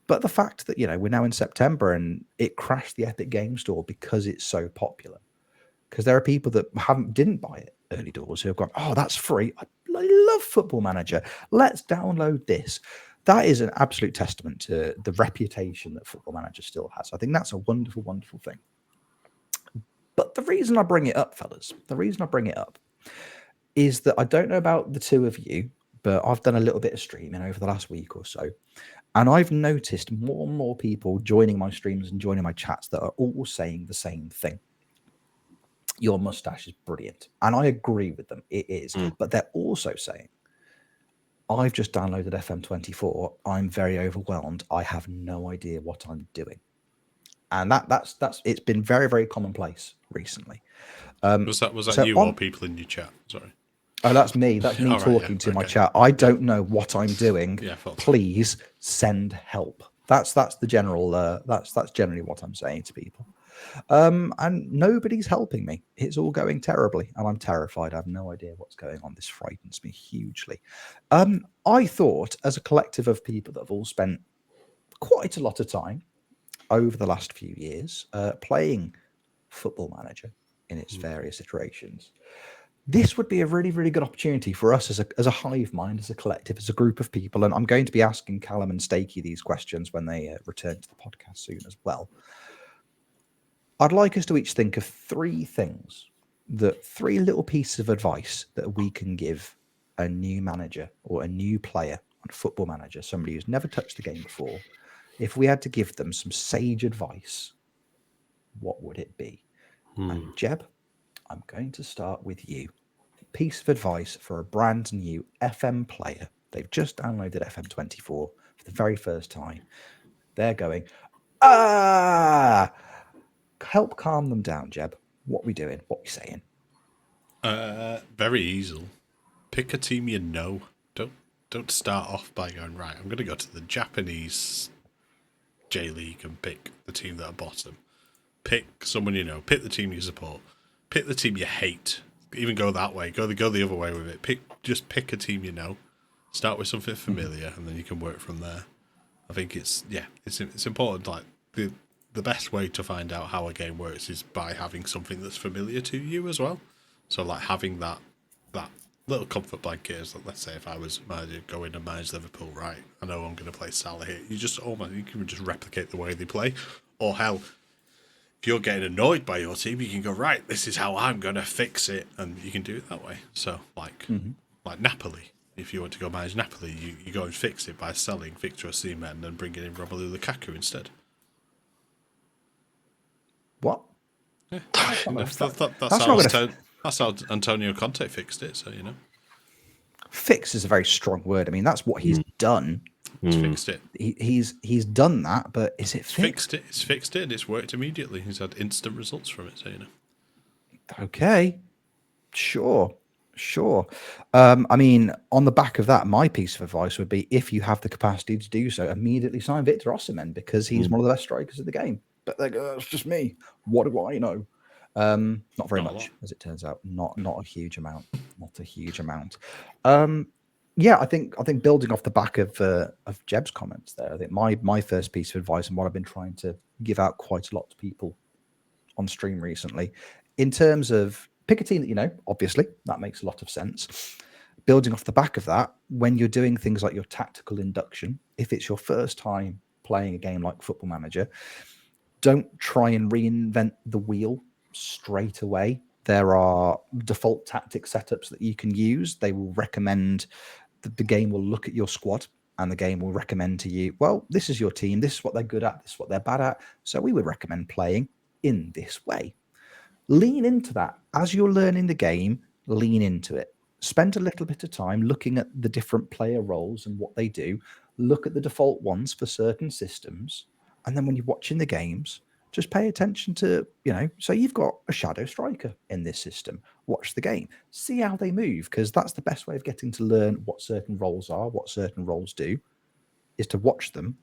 But the fact that, we're now in September and it crashed the Epic Game Store because it's so popular. Because there are people that didn't buy it early doors who have gone, oh, that's free. I love Football Manager. Let's download this. That is an absolute testament to the reputation that Football Manager still has. I think that's a wonderful, wonderful thing. But the reason I bring it up, fellas, is that I don't know about the two of you, but I've done a little bit of streaming over the last week or so. And I've noticed more and more people joining my streams and joining my chats that are all saying the same thing. Your mustache is brilliant. And I agree with them. It is. But they're also saying, I've just downloaded FM24. I'm very overwhelmed. I have no idea what I'm doing. And that's it's been very, very commonplace recently.
Was that you or people in your chat? Sorry.
Oh, that's me. That's me talking to my chat. I don't know what I'm doing.
Yeah,
please send help. That's the general. That's generally what I'm saying to people. And nobody's helping me. It's all going terribly, and I'm terrified. I have no idea what's going on. This frightens me hugely. I thought, as a collective of people that have all spent quite a lot of time over the last few years playing Football Manager in its various iterations, this would be a really, really good opportunity for us as a hive mind, as a collective, as a group of people. And I'm going to be asking Callum and Stakey these questions when they return to the podcast soon as well. I'd like us to each think of three little pieces of advice that we can give a new manager or a new player on Football Manager, somebody who's never touched the game before. If we had to give them some sage advice, what would it be? And Jeb, I'm going to start with you. Piece of advice for a brand new FM player. They've just downloaded FM24 for the very first time. They're going, help calm them down, Jeb. What we doing? What we saying?
Very easy. Pick a team you know. Don't start off by going, right, I'm going to go to the Japanese J League and pick the team that are bottom. Pick someone you know. Pick the team you support. Pick the team you hate. Even go that way. Go the other way with it. Just pick a team you know. Start with something familiar, and then you can work from there. I think it's important. Like the best way to find out how a game works is by having something that's familiar to you as well. So like having that little comfort blanket is, let's say if I was going to manage Liverpool, right? I know I'm going to play Salah here. You can just replicate the way they play. Or hell, if you're getting annoyed by your team, you can go, right, this is how I'm going to fix it. And you can do it that way. So like Napoli, if you want to go manage Napoli, you go and fix it by selling Victor Osimhen and bringing in Romelu Lukaku instead.
What?
Yeah. That's how Antonio Conte fixed it, so you know.
Fix is a very strong word. I mean, that's what he's done.
He's fixed it.
He's done that, but is it fixed?
It's fixed it, and it's worked immediately. He's had instant results from it, so you know.
Okay. Sure. I mean, on the back of that, my piece of advice would be, if you have the capacity to do so, immediately sign Victor Osimhen, because he's one of the best strikers of the game. But they go, it's just me. What do I know? Not very much, as it turns out. Not a huge amount. Yeah, I think building off the back of Jeb's comments there, I think my first piece of advice, and what I've been trying to give out quite a lot to people on stream recently, in terms of pick a team that you know. Obviously, that makes a lot of sense. Building off the back of that, when you're doing things like your tactical induction, if it's your first time playing a game like Football Manager, don't try and reinvent the wheel straight away. There are default tactic setups that you can use. They will recommend that the game will look at your squad, and the game will recommend to you, well, this is your team, this is what they're good at, this is what they're bad at, so we would recommend playing in this way. Lean into that. As you're learning the game, lean into it. Spend a little bit of time looking at the different player roles and what they do. Look at the default ones for certain systems. And then when you're watching the games, just pay attention to, so you've got a shadow striker in this system. Watch the game. See how they move, because that's the best way of getting to learn what certain roles are, what certain roles do, is to watch them.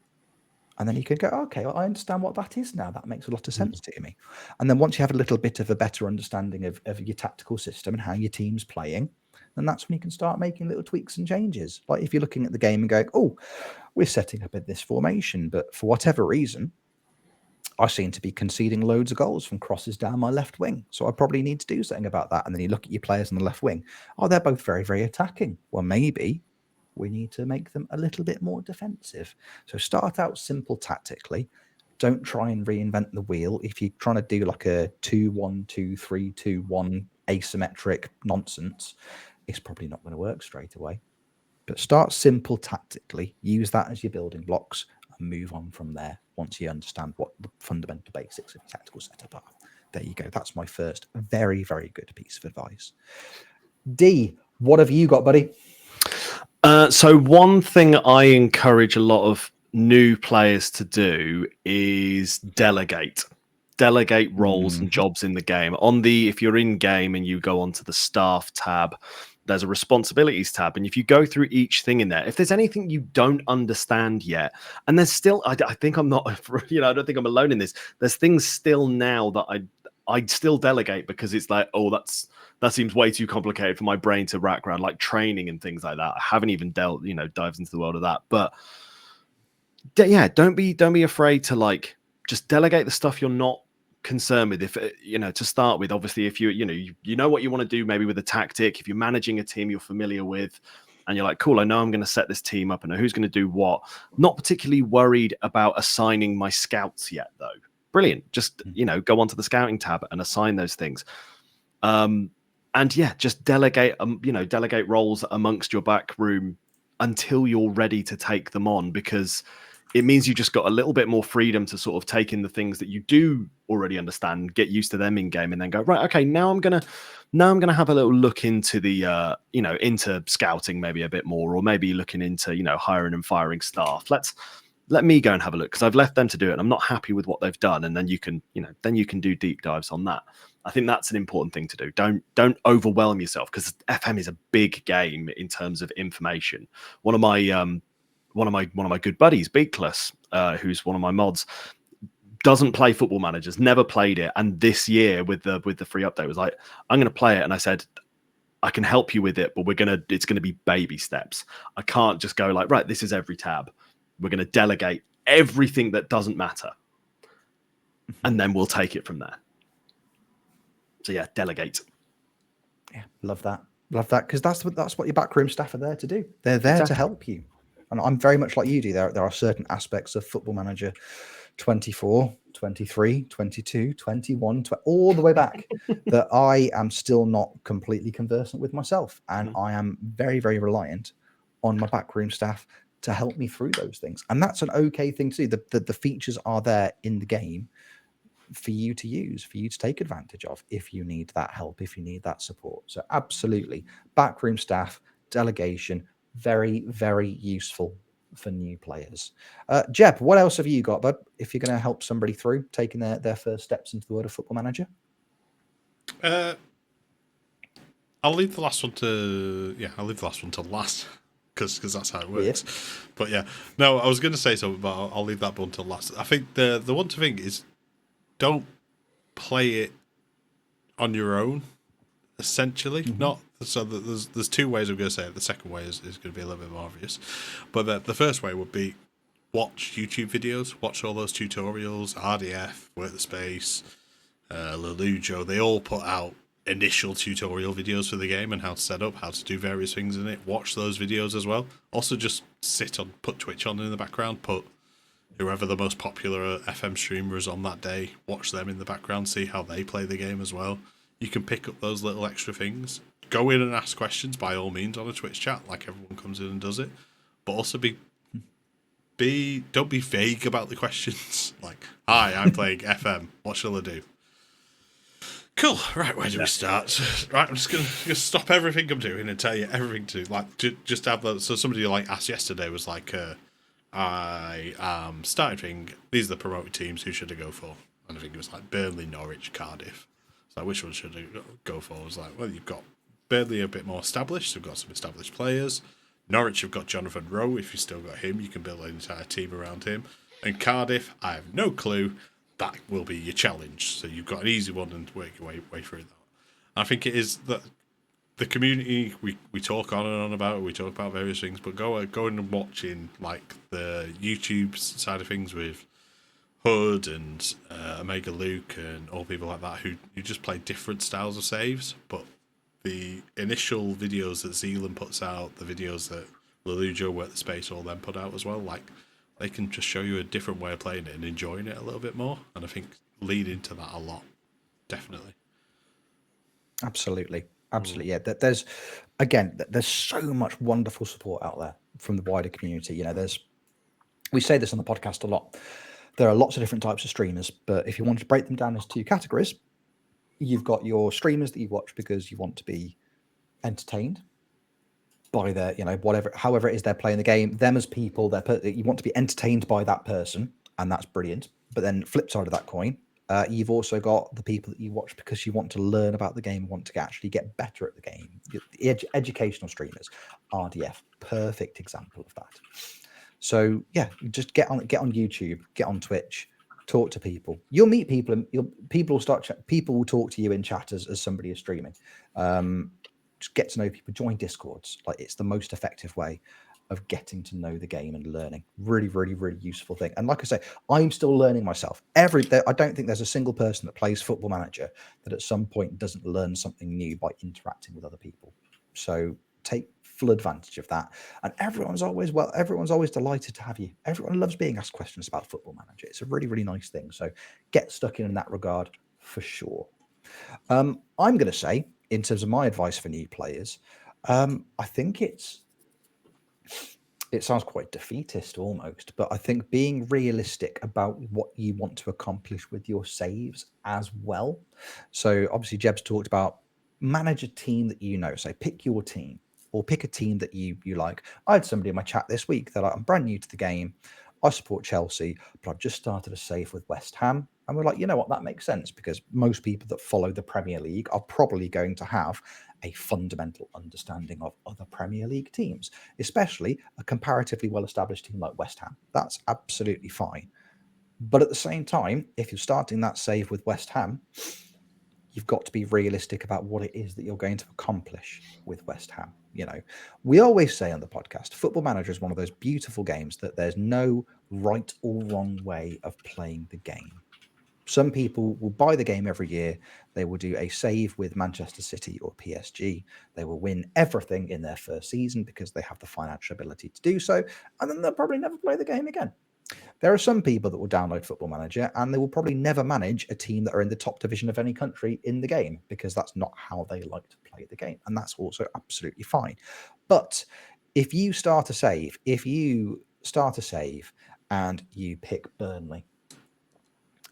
And then you can go, okay, I understand what that is now. That makes a lot of sense to me. And then once you have a little bit of a better understanding of your tactical system and how your team's playing, then that's when you can start making little tweaks and changes. Like if you're looking at the game and going, oh, we're setting up in this formation, but for whatever reason, I seem to be conceding loads of goals from crosses down my left wing. So I probably need to do something about that. And then you look at your players on the left wing. Oh, they're both very, very attacking. Well, maybe we need to make them a little bit more defensive. So start out simple tactically. Don't try and reinvent the wheel. If you're trying to do like a 2-1-2-3-2-1 asymmetric nonsense, it's probably not going to work straight away. But start simple tactically. Use that as your building blocks and move on from there once you understand what the fundamental basics of your tactical setup are. There you go. That's my first very, very good piece of advice. D, what have you got, buddy?
So one thing I encourage a lot of new players to do is delegate roles and jobs in the game. If you're in game and you go onto the staff tab, there's a responsibilities tab, and if you go through each thing in there, if there's anything you don't understand yet, and there's still, I think I'm not, I don't think I'm alone in this. There's things still now that I still delegate because it's like, oh, that seems way too complicated for my brain to wrap around, like training and things like that. I haven't even dived into the world of that, but yeah, don't be afraid to like just delegate the stuff you're not concerned with. If to start with, obviously, if you know what you want to do, maybe with a tactic, if you're managing a team you're familiar with and you're like, cool, I know I'm going to set this team up and know who's going to do what. Not particularly worried about assigning my scouts yet, though. Brilliant. Just go onto the scouting tab and assign those things. And yeah, just delegate roles amongst your back room until you're ready to take them on, because it means you just got a little bit more freedom to sort of take in the things that you do already understand, get used to them in game, and then go, right, okay, now I'm gonna have a little look into the into scouting maybe a bit more, or maybe looking into hiring and firing staff. Let me go and have a look, because I've left them to do it and I'm not happy with what they've done, and then you can do deep dives on that. I think that's an important thing to do. Don't overwhelm yourself, because FM is a big game in terms of information. One of my good buddies, Beakless, who's one of my mods, doesn't play Football Managers, never played it, and this year with the free update was like, I'm going to play it, and I said, I can help you with it, but it's going to be baby steps. I can't just go like, right, this is every tab. We're going to delegate everything that doesn't matter, and then we'll take it from there. So yeah, delegate.
Yeah, love that, because that's what your backroom staff are there to do. They're there to help you. And I'm very much like you do. There are certain aspects of Football Manager 24, 23, 22, 21, all the way back that I am still not completely conversant with myself. And I am very, very reliant on my backroom staff to help me through those things. And that's an okay thing to do. The features are there in the game for you to use, for you to take advantage of if you need that help, if you need that support. So absolutely, backroom staff, delegation, very, very useful for new players. Jeb, what else have you got, bud, if you're going to help somebody through taking their first steps into the world of Football Manager?
I'll leave the last one to last, because that's how it works. Yeah. But yeah, no, I was going to say something, but I'll leave that one till last. I think the one to think is, don't play it on your own, essentially. Not so there's two ways I'm going to say it. The second way is going to be a little bit more obvious, but the first way would be watch YouTube videos, watch all those tutorials. RDF, Work the Space, Lelujo, they all put out initial tutorial videos for the game and how to set up, how to do various things in it. Watch those videos as well. Also, just put Twitch on in the background, put whoever the most popular FM streamer is on that day, watch them in the background, see how they play the game as well. You can pick up those little extra things. Go in and ask questions by all means on a Twitch chat, like everyone comes in and does it. But also don't be vague about the questions. Like, hi, I'm playing FM. What shall I do? Cool. Right, where do we start? Right, I'm just gonna stop everything I'm doing and tell you everything to just have that. So somebody asked yesterday was like, I started thinking, these are the promoted teams, who should I go for? And I think it was like Burnley, Norwich, Cardiff. So which one should I go for? I was like, well, you've got Burnley a bit more established, so we've got some established players. Norwich have got Jonathan Rowe. If you've still got him, you can build an entire team around him. And Cardiff, I have no clue. That will be your challenge. So you've got an easy one and work your way through that. I think it is that the community, we talk on and on about it. We talk about various things, but going and watching like the YouTube side of things with Hood and Omega Luke and all people like that who just play different styles of saves. But the initial videos that Zealand puts out, the videos that Lelujo, Work the Space, all them put out as well, like they can just show you a different way of playing it and enjoying it a little bit more. And I think lead into that a lot, definitely.
Absolutely. Yeah, there's so much wonderful support out there from the wider community. You know, we say this on the podcast a lot. There are lots of different types of streamers, but if you want to break them down as two categories, you've got your streamers that you watch because you want to be entertained by their, you know, however it is they're playing the game. Them as people, you want to be entertained by that person, and that's brilliant. But then flip side of that coin, you've also got the people that you watch because you want to learn about the game, want to actually get better at the game. The educational streamers, RDF, perfect example of that. So yeah, just get on YouTube, get on Twitch, talk to people. You'll meet people, and people will talk to you in chat as somebody is streaming. Just get to know people, join Discords. Like, it's the most effective way of getting to know the game and learning. Really, really, really useful thing. And like I say, I'm still learning myself. I don't think there's a single person that plays Football Manager that at some point doesn't learn something new by interacting with other people. So take full advantage of that. And everyone's always delighted to have you. Everyone loves being asked questions about Football Manager. It's a really, really nice thing. So get stuck in that regard for sure. I'm going to say, in terms of my advice for new players, I think it sounds quite defeatist almost, but I think being realistic about what you want to accomplish with your saves as well. So obviously Jeb's talked about manage a team that you know. So pick your team, or pick a team that you like. I had somebody in my chat this week that I'm brand new to the game. I support Chelsea, but I've just started a save with West Ham. And we're like, you know what, that makes sense, because most people that follow the Premier League are probably going to have a fundamental understanding of other Premier League teams, especially a comparatively well-established team like West Ham. That's absolutely fine. But at the same time, if you're starting that save with West Ham, you've got to be realistic about what it is that you're going to accomplish with West Ham. You know, we always say on the podcast, Football Manager is one of those beautiful games that there's no right or wrong way of playing the game. Some people will buy the game every year. They will do a save with Manchester City or PSG. They will win everything in their first season because they have the financial ability to do so, and then they'll probably never play the game again. There are some people that will download Football Manager and they will probably never manage a team that are in the top division of any country in the game, because that's not how they like to play the game. And that's also absolutely fine. But if you start a save and you pick Burnley,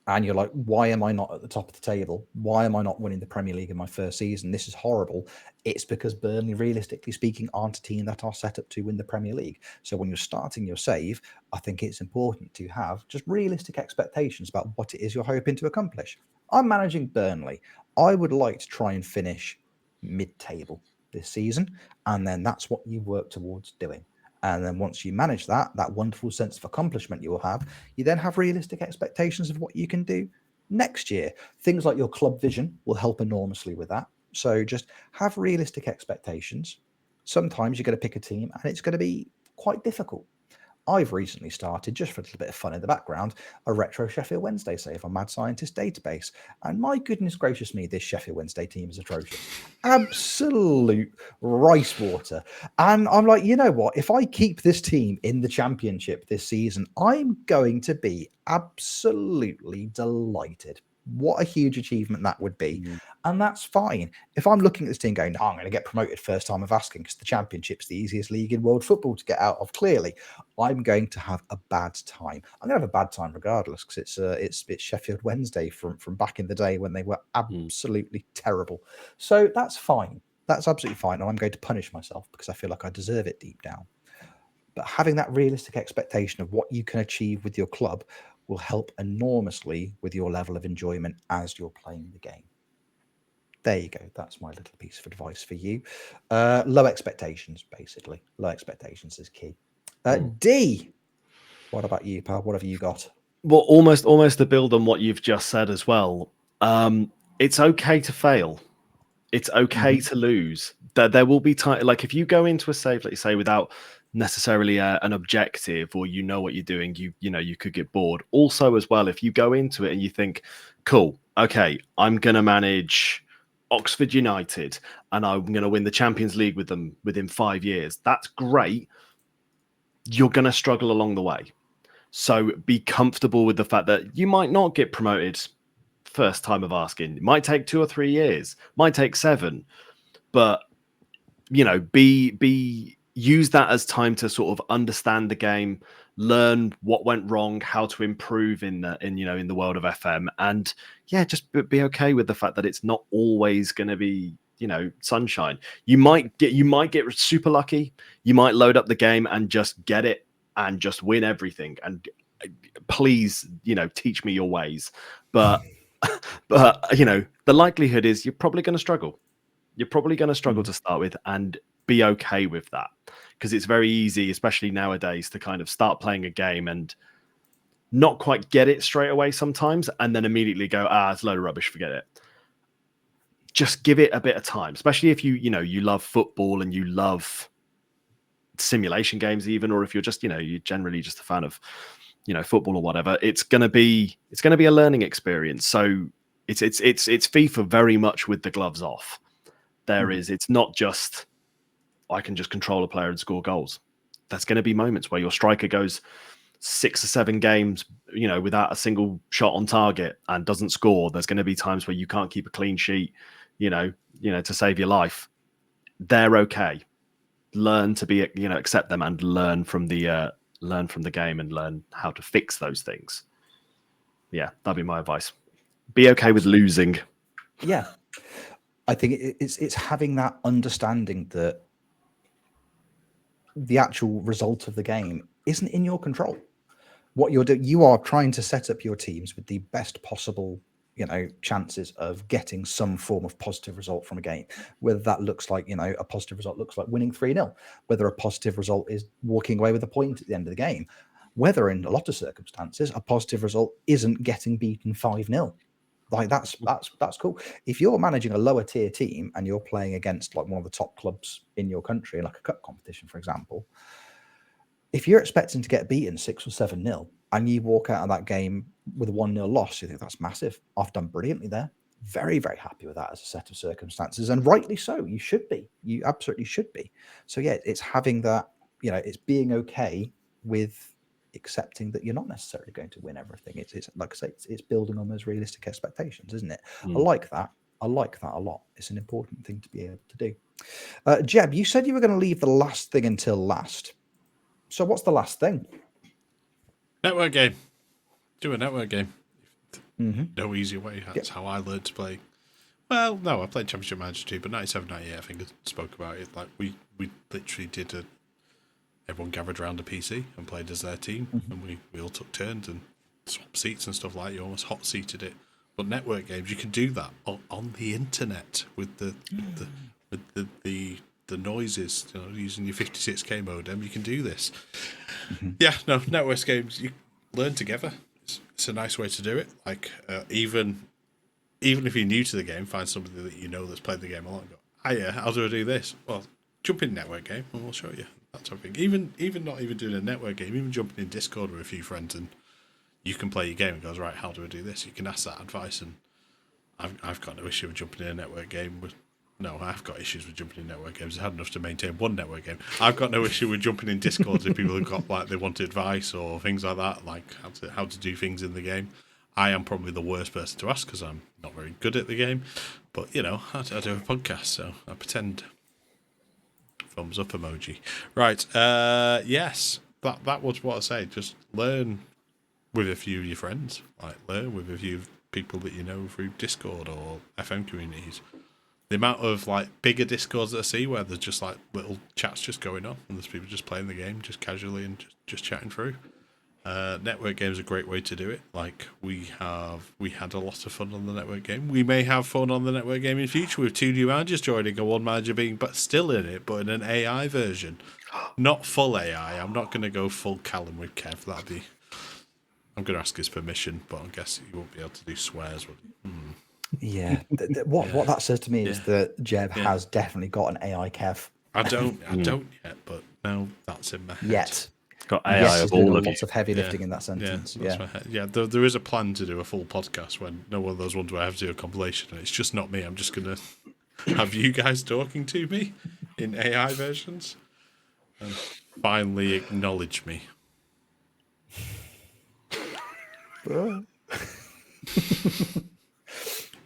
and you're like, why am I not at the top of the table? Why am I not winning the Premier League in my first season? This is horrible. It's because Burnley, realistically speaking, aren't a team that are set up to win the Premier League. So when you're starting your save, I think it's important to have just realistic expectations about what it is you're hoping to accomplish. I'm managing Burnley. I would like to try and finish mid-table this season, and then that's what you work towards doing. And then once you manage that wonderful sense of accomplishment you will have, you then have realistic expectations of what you can do next year. Things like your club vision will help enormously with that. So just have realistic expectations. Sometimes you're going to pick a team and it's going to be quite difficult. I've recently started, just for a little bit of fun in the background, a retro Sheffield Wednesday save on Mad Scientist database. And my goodness gracious me, this Sheffield Wednesday team is atrocious. Absolute rice water. And I'm like, you know what? If I keep this team in the Championship this season, I'm going to be absolutely delighted. What a huge achievement that would be. And that's fine. If I'm looking at this team going, no, I'm going to get promoted first time of asking because the Championship's the easiest league in world football to get out of, clearly, I'm going to have a bad time. I'm going to have a bad time regardless, because it's Sheffield Wednesday from back in the day when they were absolutely terrible. So that's fine. That's absolutely fine. And I'm going to punish myself because I feel like I deserve it deep down. But having that realistic expectation of what you can achieve with your club will help enormously with your level of enjoyment as you're playing the game. There you go. That's my little piece of advice for you. Low expectations, basically. Low expectations is key. D, what about you, pal? What have you got?
Well, almost to build on what you've just said as well. It's okay to fail. It's okay to lose. There will be time, like if you go into a save, like you say, without necessarily an objective, or you know what you're doing, you could get bored. Also, as well, if you go into it and you think, cool, okay, I'm gonna manage Oxford United and I'm gonna win the Champions League with them within 5 years. That's great. You're gonna struggle along the way. So be comfortable with the fact that you might not get promoted first time of asking. It might take 2 or 3 years, might take 7, but use that as time to sort of understand the game, learn what went wrong, how to improve in the world of FM, and just be okay with the fact that it's not always going to be sunshine. You might get super lucky. You might load up the game and just get it and just win everything. And please, teach me your ways. But the likelihood is you're probably going to struggle. You're probably going to struggle to start with, and be okay with that, because it's very easy, especially nowadays, to kind of start playing a game and not quite get it straight away sometimes, and then immediately go, it's a load of rubbish, forget it. Just give it a bit of time, especially if you love football and you love simulation games even, or if you're just you're generally just a fan of football or whatever. It's gonna be a learning experience. So it's FIFA very much with the gloves off. It's not just I can just control a player and score goals. There's going to be moments where your striker goes 6 or 7 games, without a single shot on target and doesn't score. There's going to be times where you can't keep a clean sheet, to save your life. They're okay. Learn to be, accept them and learn from the game and learn how to fix those things. Yeah, that'd be my advice. Be okay with losing.
Yeah. I think it's having that understanding that the actual result of the game isn't in your control. What you're doing, you are trying to set up your teams with the best possible, chances of getting some form of positive result from a game. Whether that looks like, a positive result looks like winning 3-0, whether a positive result is walking away with a point at the end of the game, whether in a lot of circumstances, a positive result isn't getting beaten 5-0. Like that's cool. If you're managing a lower tier team and you're playing against like one of the top clubs in your country, like a cup competition, for example, if you're expecting to get beaten 6 or 7-0 and you walk out of that game with a 1-0 loss, you think that's massive. I've done brilliantly there. Very, very happy with that as a set of circumstances, and rightly so. You should be. You absolutely should be. So yeah, it's having that. It's being okay with accepting that you're not necessarily going to win everything. It's like I say, it's building on those realistic expectations, isn't it? I like that a lot. It's an important thing to be able to do. Jeb, you said you were going to leave the last thing until last. So what's the last thing?
Network game. Do a network game. No easier way. That's how I learned to play. Well, no, I played Championship Manager 2, but 97, 98, I think I spoke about it. Like we literally did everyone gathered around a PC and played as their team, and we all took turns and swapped seats and stuff like that. You almost hot seated it. But network games, you can do that on the internet with the noises. Using your 56k modem, you can do this. Yeah, no, network games you learn together. It's a nice way to do it. Like even if you're new to the game, find somebody that that's played the game a lot. And go, hiya, how do I do this? Well, jump in network game and we'll show you. That type of thing. Even not even doing a network game, even jumping in Discord with a few friends and you can play your game and goes, right, how do I do this? You can ask that advice, and I've got no issue with jumping in a network game. I've got issues with jumping in network games. I've had enough to maintain one network game. I've got no issue with jumping in Discords if people have got like they want advice or things like that, like how to do things in the game. I am probably the worst person to ask because I'm not very good at the game. But I do a podcast, so I pretend. Thumbs up emoji. Right. Yes. That was what I say. Just learn with a few of your friends. Like learn with a few people that you know through Discord or FM communities. The amount of like bigger Discords that I see where there's just like little chats just going on and there's people just playing the game just casually and just chatting through. Network games are a great way to do it. Like we had a lot of fun on the network game. We may have fun on the network game in future with 2 new managers joining and one manager being but still in it, but in an AI version, not full AI. I'm not going to go full Callum with Kev. I'm going to ask his permission, but I guess he won't be able to do swears. Would he?
Yeah. What that says to me is that Jeb
Yeah.
has definitely got an AI Kev.
I don't yet, but now that's in my head.
Yet.
Got AI
Yes,
of
he's doing
all of you.
lots of heavy lifting in that sentence.
That's my head. Yeah, there is a plan to do a full podcast when no one of those ones where I have to do a compilation. And it's just not me. I'm just gonna have you guys talking to me in AI versions and finally acknowledge me.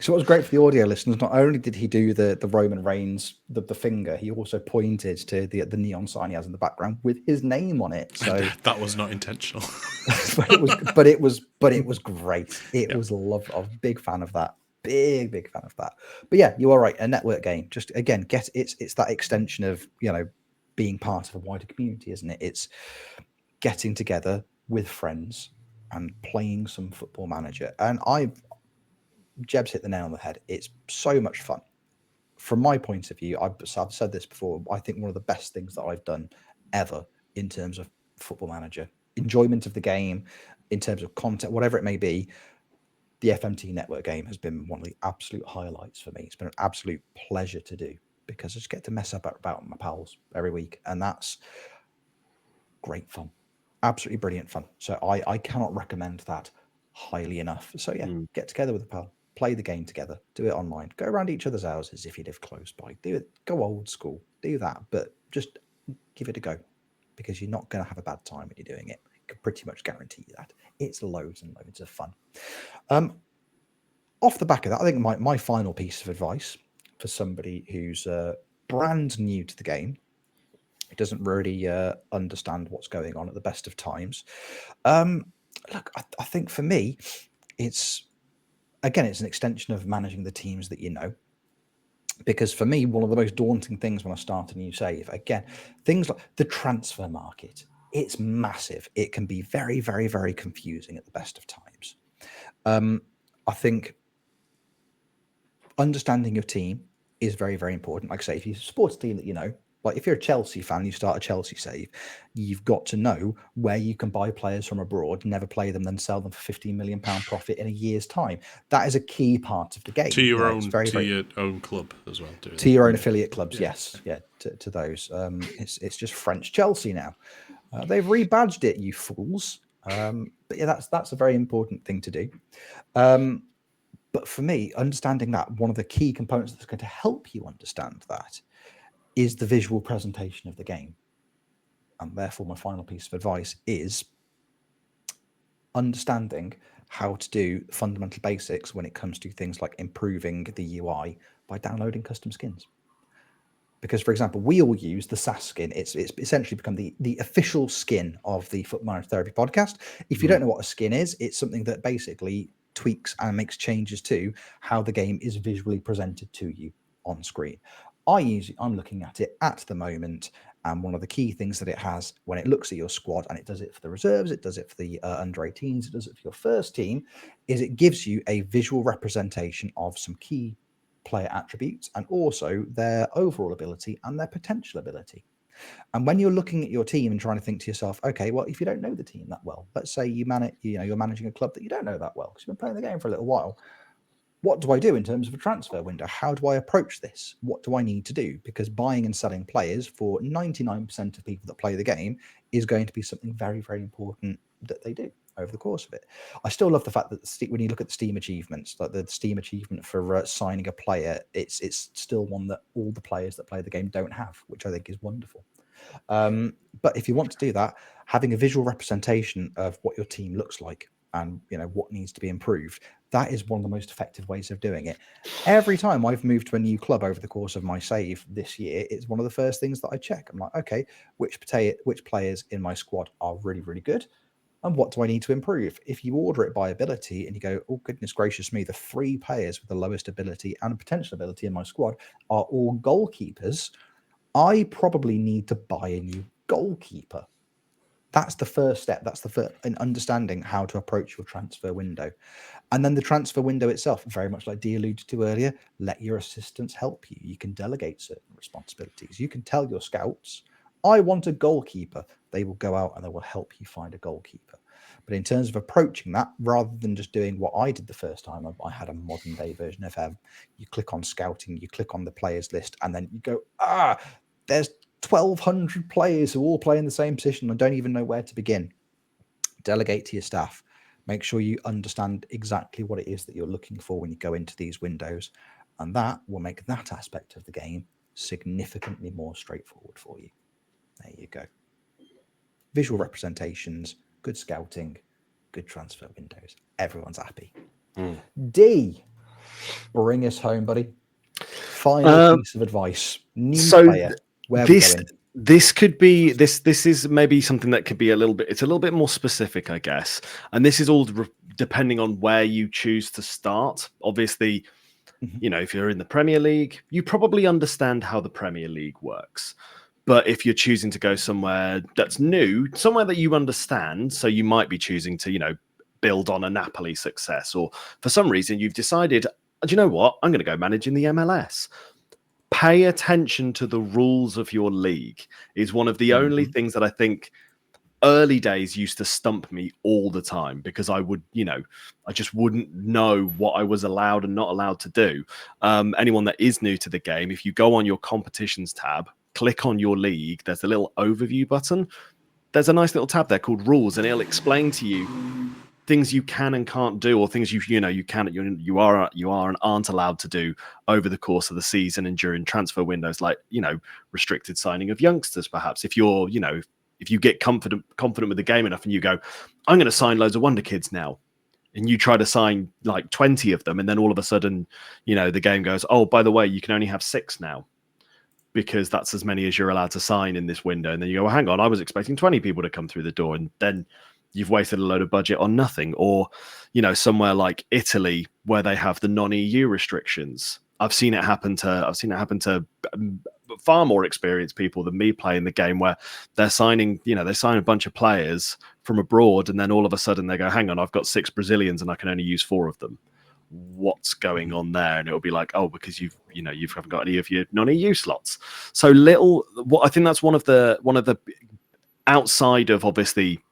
So what was great for the audio listeners, not only did he do the Roman Reigns, the finger, he also pointed to the neon sign he has in the background with his name on it. So
that was not intentional.
but it was great. It was love. I was a big fan of that. Big fan of that. But yeah, you are right. A network game. Just again, it's that extension of, you know, being part of a wider community, isn't it? It's getting together with friends and playing some Football Manager. And Jeb's hit the nail on the head. It's so much fun. From my point of view, I've said this before, I think one of the best things that I've done ever in terms of Football Manager, enjoyment of the game, in terms of content, whatever it may be, the FMT network game has been one of the absolute highlights for me. It's been an absolute pleasure to do because I just get to mess about with my pals every week, and that's great fun. Absolutely brilliant fun. So I cannot recommend that highly enough. So yeah, get together with a pal, play the game together, do it online, go around each other's houses if you live close by, do it, go old school, do that, but just give it a go because you're not going to have a bad time when you're doing it. I can pretty much guarantee you that. It's loads and loads of fun. Off the back of that, I think my final piece of advice for somebody who's brand new to the game, who doesn't really understand what's going on at the best of times. Look, I think for me, it's an extension of managing the teams that you know. Because for me, one of the most daunting things when I start a new save, again, things like the transfer market, it's massive. It can be very, very, very confusing at the best of times. I think understanding your team is very, very important. Like I say, if you support a team that you know, like if you're a Chelsea fan, you start a Chelsea save, you've got to know where you can buy players from abroad, never play them, then sell them for £15 million profit in a year's time. That is a key part of the game.
To your own club as well.
To your own affiliate clubs, yes. Yeah, to those. It's just French Chelsea now. They've rebadged it, you fools. But yeah, that's a very important thing to do. But for me, understanding that, one of the key components that's going to help you understand that is the visual presentation of the game. And therefore, my final piece of advice is understanding how to do fundamental basics when it comes to things like improving the UI by downloading custom skins. Because, for example, we all use the SAS skin. It's essentially become the official skin of the Football Manager Therapy podcast. If you don't know what a skin is, it's something that basically tweaks and makes changes to how the game is visually presented to you on screen. I'm looking at it at the moment, and one of the key things that it has when it looks at your squad, and it does it for the reserves, it does it for the under 18s, it does it for your first team, is it gives you a visual representation of some key player attributes and also their overall ability and their potential ability. And when you're looking at your team and trying to think to yourself, okay, well, if you don't know the team that well, let's say you're managing a club that you don't know that well because you've been playing the game for a little while. What do I do in terms of a transfer window? How do I approach this? What do I need to do? Because buying and selling players for 99% of people that play the game is going to be something very, very important that they do over the course of it. I still love the fact that when you look at the Steam achievements, like the Steam achievement for signing a player, it's still one that all the players that play the game don't have, which I think is wonderful. But if you want to do that, having a visual representation of what your team looks like and what needs to be improved, that is one of the most effective ways of doing it. Every time I've moved to a new club over the course of my save this year, it's one of the first things that I check. I'm like, okay, which players in my squad are really, really good? And what do I need to improve? If you order it by ability and you go, oh, goodness gracious me, the 3 players with the lowest ability and potential ability in my squad are all goalkeepers, I probably need to buy a new goalkeeper. That's the first step. That's the first in understanding how to approach your transfer window. And then the transfer window itself, very much like Dee alluded to earlier, let your assistants help you. You can delegate certain responsibilities. You can tell your scouts, I want a goalkeeper. They will go out and they will help you find a goalkeeper. But in terms of approaching that, rather than just doing what I did the first time, I had a modern day version of you click on scouting, you click on the players list, and then you go, there's 1,200 players who all play in the same position. I don't even know where to begin. Delegate to your staff. Make sure you understand exactly what it is that you're looking for when you go into these windows. And that will make that aspect of the game significantly more straightforward for you. There you go. Visual representations, good scouting, good transfer windows. Everyone's happy. D, bring us home, buddy. Final piece of advice. New player. Where are we going?
This could be this is maybe something that could be a little bit more specific, I guess. And this is all depending on where you choose to start. Obviously, you know, if you're in the Premier League, you probably understand how the Premier League works. But if you're choosing to go somewhere that's new, somewhere that you understand, so you might be choosing to, you know, build on a Napoli success, or for some reason you've decided, do you know what? I'm going to go manage in the MLS. Pay attention to the rules of your league is one of the only things that I think early days used to stump me all the time, because I would, you know, I just wouldn't know what I was allowed and not allowed to do. Anyone that is new to the game, if you go on your competitions tab, click on your league, there's a little overview button. There's a nice little tab there called rules, and it'll explain to you things you can and can't do, or things you are and aren't allowed to do over the course of the season and during transfer windows, like, you know, restricted signing of youngsters, perhaps. If you're, you know, if you get confident with the game enough and you go, I'm going to sign loads of wonder kids now, and you try to sign like 20 of them, and then all of a sudden, you know, the game goes, oh, by the way, you can only have 6 now, because that's as many as you're allowed to sign in this window. And then you go, well, hang on, I was expecting 20 people to come through the door, and then you've wasted a load of budget on nothing. Or, you know, somewhere like Italy where they have the non-EU restrictions. I've seen it happen to far more experienced people than me playing the game, where they're signing, you know, they sign a bunch of players from abroad, and then all of a sudden they go, hang on, I've got 6 Brazilians and I can only use 4 of them. What's going on there? And it'll be like, oh, because you haven't got any of your non-EU slots. So I think that's one of the outside of obviously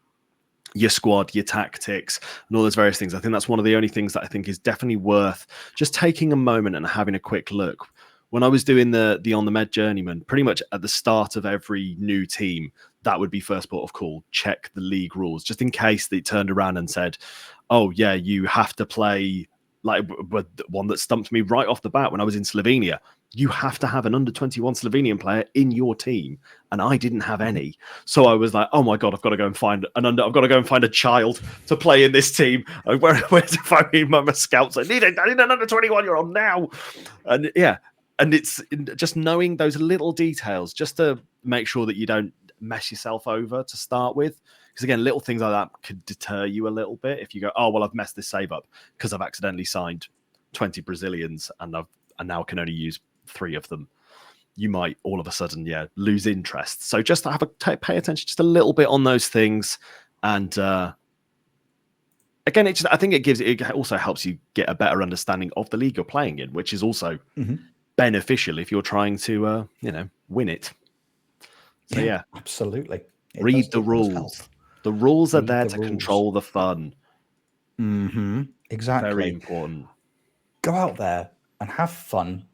your squad, your tactics, and all those various things. I think that's one of the only things that I think is definitely worth just taking a moment and having a quick look. When I was doing the On the Med Journeyman, pretty much at the start of every new team, that would be first port of call. Check the league rules, just in case they turned around and said, oh yeah, you have to play, like one that stumped me right off the bat when I was in Slovenia. You have to have an under 21 Slovenian player in your team, and I didn't have any. So I was like, oh my god, I've got to go and find a child to play in this team. Where to find my scouts? I need an under 21-year-old now. And yeah, and it's just knowing those little details just to make sure that you don't mess yourself over to start with. Because again, little things like that could deter you a little bit. If you go, oh well, I've messed this save up because I've accidentally signed 20 Brazilians and now can only use 3 of them. You might all of a sudden, lose interest. So just to pay attention just a little bit on those things. And again, I think it also helps you get a better understanding of the league you're playing in, which is also beneficial if you're trying to, win it. So yeah,
absolutely.
Read the rules. The rules are there to control the fun.
Exactly.
Very important.
Go out there and have fun,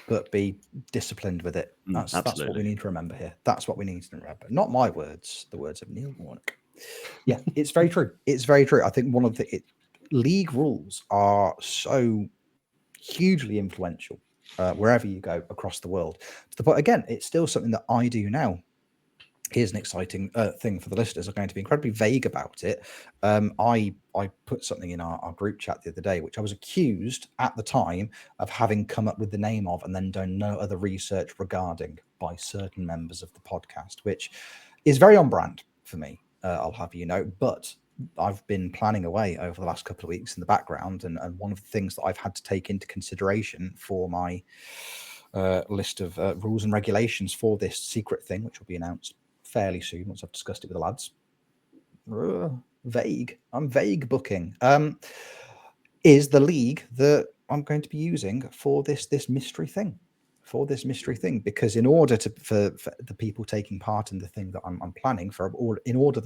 but be disciplined with it. That's what we need to remember here. That's what we need to remember. Not my words, the words of Neil Warnock. Yeah, it's very true. It's very true. I think one of the league rules are so hugely influential wherever you go across the world. To the point, again, it's still something that I do now. Here's an exciting thing for the listeners. I'm going to be incredibly vague about it. I put something in our group chat the other day, which I was accused at the time of having come up with the name of and then done no other research regarding by certain members of the podcast, which is very on brand for me, I'll have you know. But I've been planning away over the last couple of weeks in the background, and one of the things that I've had to take into consideration for my list of rules and regulations for this secret thing, which will be announced fairly soon once I've discussed it with the lads. Vague. I'm vague booking. Is the league that I'm going to be using for this mystery thing. for this mystery thing, because in order for the people taking part in the thing that I'm planning for, or in order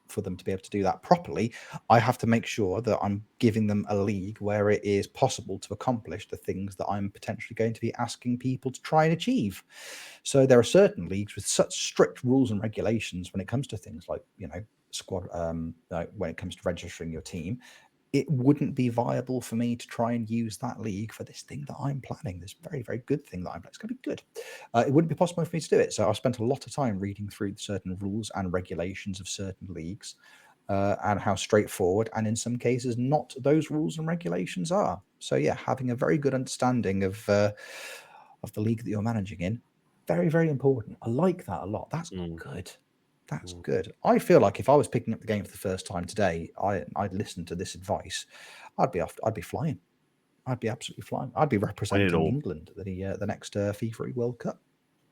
for them to be able to do that properly, I have to make sure that I'm giving them a league where it is possible to accomplish the things that I'm potentially going to be asking people to try and achieve. So there are certain leagues with such strict rules and regulations when it comes to things like, squad, when it comes to registering your team. It wouldn't be viable for me to try and use that league for this thing that I'm planning, this very, very good thing that I'm planning. It's going to be good. It wouldn't be possible for me to do it. So I've spent a lot of time reading through certain rules and regulations of certain leagues and how straightforward, and in some cases, not those rules and regulations are. So yeah, having a very good understanding of the league that you're managing in, very, very important. I like that a lot. That's good. That's good. I feel like if I was picking up the game for the first time today, I'd listen to this advice. I'd be flying. I'd be absolutely flying. I'd be representing England at the next FIFAe World Cup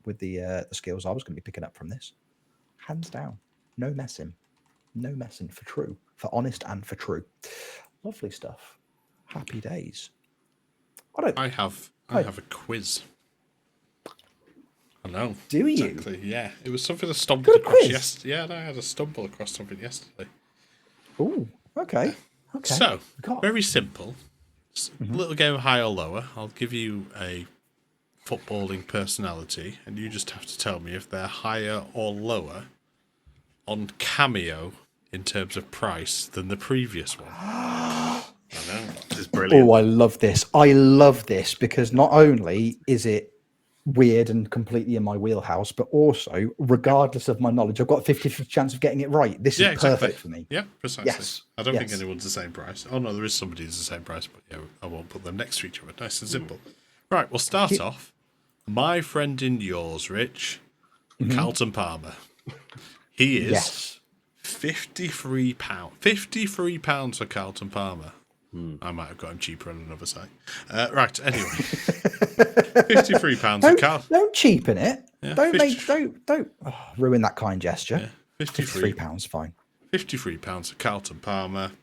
with the skills I was going to be picking up from this. Hands down. No messing. No messing, for true. For honest and for true. Lovely stuff. Happy days.
I have a quiz. I know.
Do you?
Exactly. Yeah, it was something I stumbled across yesterday. Yeah, I had to stumble across something yesterday.
Oh, okay. Okay.
So, very simple. Little game of high or lower. I'll give you a footballing personality, and you just have to tell me if they're higher or lower on Cameo in terms of price than the previous one. I know.
This is brilliant.
Oh, I love this. I love this because not only is it weird and completely in my wheelhouse, but also, regardless of my knowledge, I've got a 50% chance of getting it right. This is perfect for me.
Yeah, precisely.
Yes.
I don't think anyone's the same price. Oh no, there is somebody who's the same price, but yeah, I won't put them next to each other. Nice and simple. Right, we'll start off. My friend and yours, Rich, Carlton Palmer. He is £53. £53 for Carlton Palmer. I might have got him cheaper on another site. Right, anyway. £53 for Carlton.
Don't cheapen it. Yeah, don't ruin that kind gesture. Yeah, £53, fine.
£53 for Carlton Palmer.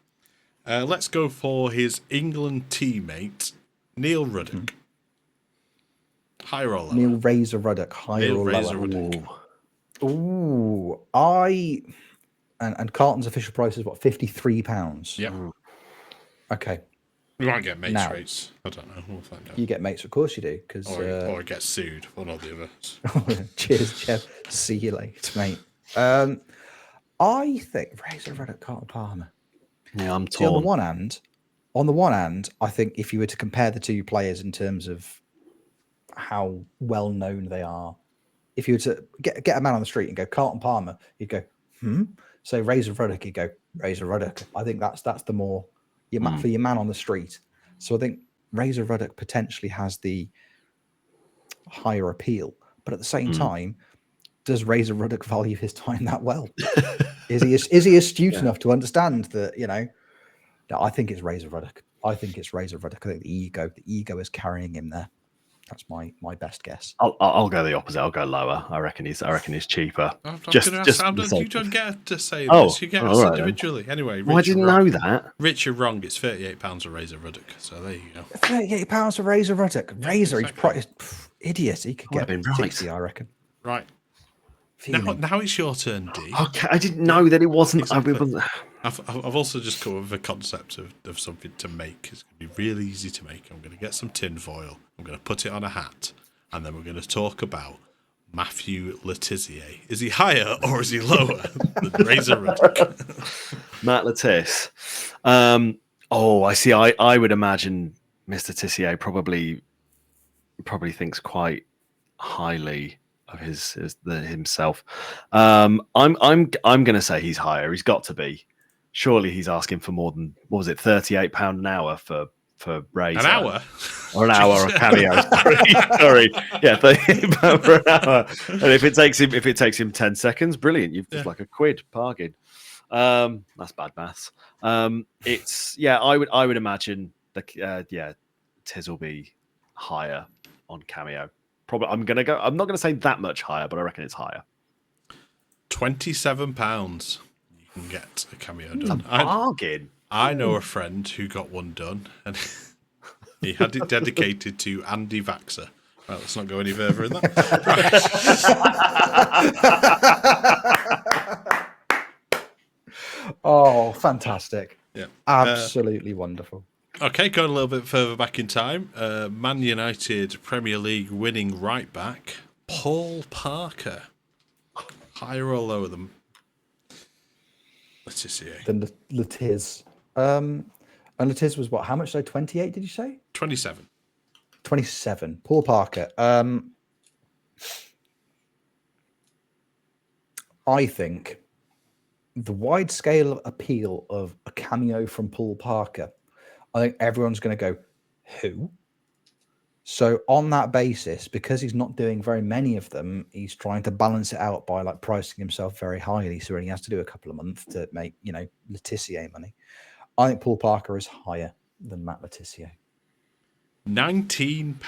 Let's go for his England teammate, Neil Ruddock. Higher or lower?
Neil Razor Ruddock, higher or lower? Ooh, and Carlton's official price is what, £53?
Yeah.
Okay.
We might get mates rates. I don't know. We'll find out.
You get mates, of course you do.
Or I get sued, one or the other.
Cheers, Jeff. See you later, mate. I think Razor Ruddock, Carlton Palmer.
Yeah, I'm torn.
See, on the one hand, I think if you were to compare the two players in terms of how well known they are, if you were to get a man on the street and go Carlton Palmer, you'd go, So Razor Ruddock, you'd go Razor Ruddock. I think that's the more for your man on the street. So I think Razor Ruddock potentially has the higher appeal, but at the same time, does Razor Ruddock value his time that well? Is he astute enough to understand that? No, I think it's Razor Ruddock. I think the ego is carrying him there. That's my best guess.
I'll go the opposite. I'll go lower. I reckon he's cheaper.
You don't get to say this. You get us individually. Anyway, Rich,
I didn't know that.
Rich, you're wrong. It's £38 for Razor Ruddock. So there you go.
£38 for Razor Ruddock. Razor, he's probably idiot. He could get 60, I reckon.
Right. Now it's your turn, D.
Okay, I didn't know that it wasn't.
Exactly. I've also just come up with a concept of something to make. It's going to be really easy to make. I'm going to get some tin foil. I'm going to put it on a hat, and then we're going to talk about Matthew Letizia. Is he higher or is he lower than Razor Ruddock?
Matt Letizia. I see. I would imagine Mr. Tissier probably thinks quite highly of himself. I'm going to say he's higher. He's got to be. Surely he's asking for more than, what was it, £38 an hour for Razor?
An hour?
Or an hour of Cameo. Sorry. Yeah, £38 for an hour. And if it takes him 10 seconds, brilliant. You've just like a quid bargain. That's bad maths. I would imagine Tiz will be higher on Cameo. Probably I'm not gonna say that much higher, but I reckon it's higher.
£27. You can get a Cameo done.
A bargain.
I know a friend who got one done, and he had it dedicated to Andy Vaxer, Well, let's not go any further in that.
Oh, fantastic.
Yeah.
Absolutely wonderful.
Okay, going a little bit further back in time. Man United Premier League winning right back, Paul Parker. Higher or lower than Letitia?
Then Letiz. And Letiz was what? How much? So 28, did you say?
27.
27. Paul Parker. I think the wide scale appeal of a cameo from Paul Parker, I think everyone's going to go, who? So on that basis, because he's not doing very many of them, he's trying to balance it out by like pricing himself very highly. So he only has to do a couple of months to make, Letitia money. I think Paul Parker is higher than Matt Letitia.
£19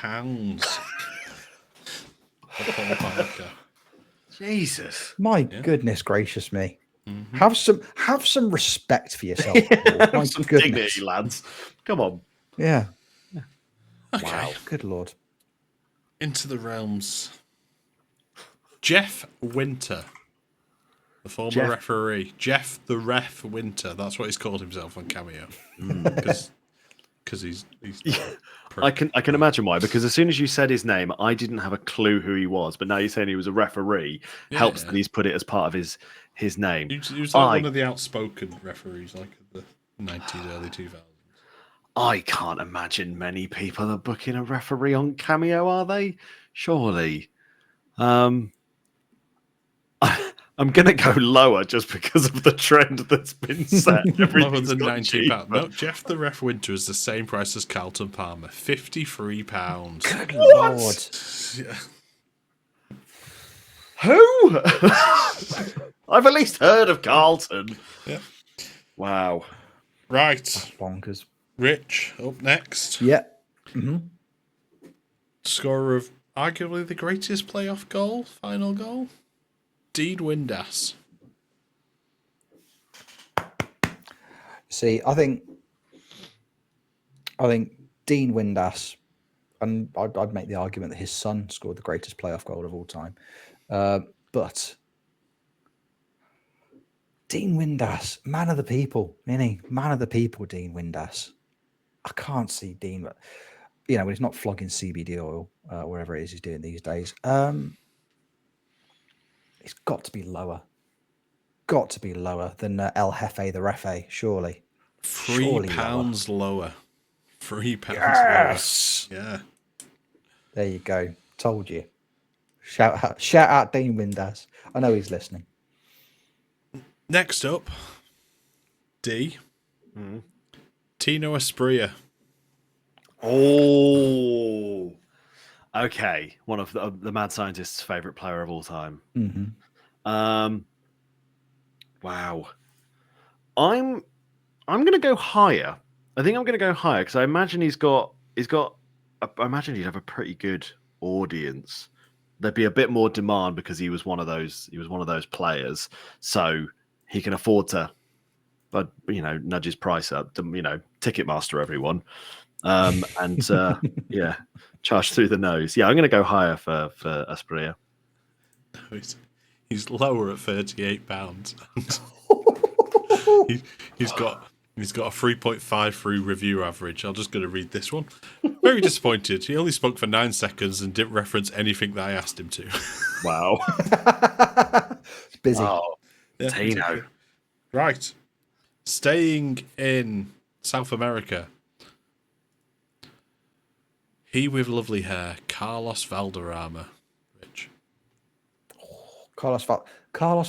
for Paul Parker.
Jesus.
My goodness gracious me. Mm-hmm. Have some respect for yourself. My
some
goodness.
dignity, lads. Come on.
Yeah.
Okay.
Wow. Good Lord.
Into the realms. Jeff Winter, the former referee. Jeff the Ref Winter. That's what he's called himself on Cameo. Because he's
I can imagine why, because as soon as you said his name, I didn't have a clue who he was. But now you're saying he was a referee, helps that he's put it as part of his name.
He was like one of the outspoken referees, like the 90s, early 2000s.
I can't imagine many people are booking a referee on Cameo, are they? Surely. I'm going to go lower just because of the trend that's been set.
Lower than £19. No, Jeff the Ref Winter is the same price as Carlton Palmer, £53.
Good Lord.
Yeah.
Who? I've at least heard of Carlton.
Yeah.
Wow.
Right.
That's bonkers.
Rich, up next.
Yeah. Mm-hmm.
Scorer of arguably the greatest playoff goal, final goal, Dean Windass.
See, I think Dean Windass, and I'd make the argument that his son scored the greatest playoff goal of all time. But Dean Windass, man of the people, isn't he? Man of the people, Dean Windass. I can't see Dean, but when he's not flogging CBD oil, wherever it is he's doing these days. It's got to be lower. Got to be lower than El Jefe the Refe, surely.
£3 lower. £3
yes!
lower. Yeah.
There you go. Told you. Shout out Dean Windass. I know he's listening.
Next up, D. Tino Asprilla.
Oh. Okay. One of the mad scientist's favorite player of all time.
Mm-hmm.
Wow. I'm going to go higher. I think I'm going to go higher because I imagine I imagine he'd have a pretty good audience. There'd be a bit more demand because he was one of those players, so he can afford to, but nudge his price up to Ticketmaster everyone, and charge through the nose. Yeah, I'm going to go higher for Asprilla.
He's lower at £38. He's got a 3.53 review average. I'm just going to read this one. Very disappointed. He only spoke for 9 seconds and didn't reference anything that I asked him to.
Wow.
It's busy.
Oh,
Yeah,
Tino.
Right. Staying in South America. He with lovely hair, Carlos Valderrama. Rich.
Carlos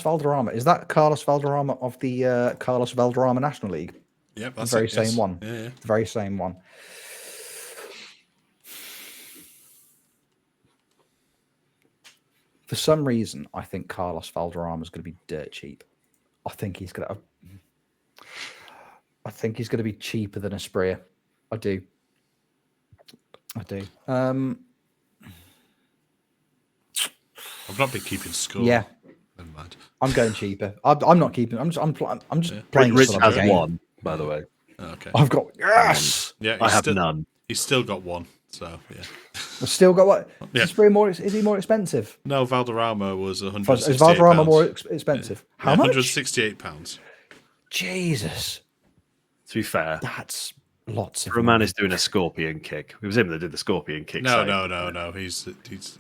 Valderrama. Is that Carlos Valderrama of the Carlos Valderrama National League?
Yep, that's
the very
it, yes.
same one.
Yeah.
The very same one. For some reason, I think Carlos Valderrama is going to be dirt cheap. I think he's going to be cheaper than Asprilla. I do.
I've not been keeping score.
Yeah.
Never mind.
I'm going cheaper. I'm not keeping. I'm just playing.
Rich
this
has
game.
one, by the way.
Oh, okay.
I've got yes.
Yeah,
I have none.
He's still got one. So yeah.
We've still got what?
Yeah.
Is he more expensive?
No, Valderrama was
Is
168
Valderrama
pounds.
more expensive?
Yeah.
How much?
168 pounds.
Jesus,
To be fair,
that's lots of
for a man
money.
who's doing a scorpion kick. It was him that did the scorpion kick.
No. He's a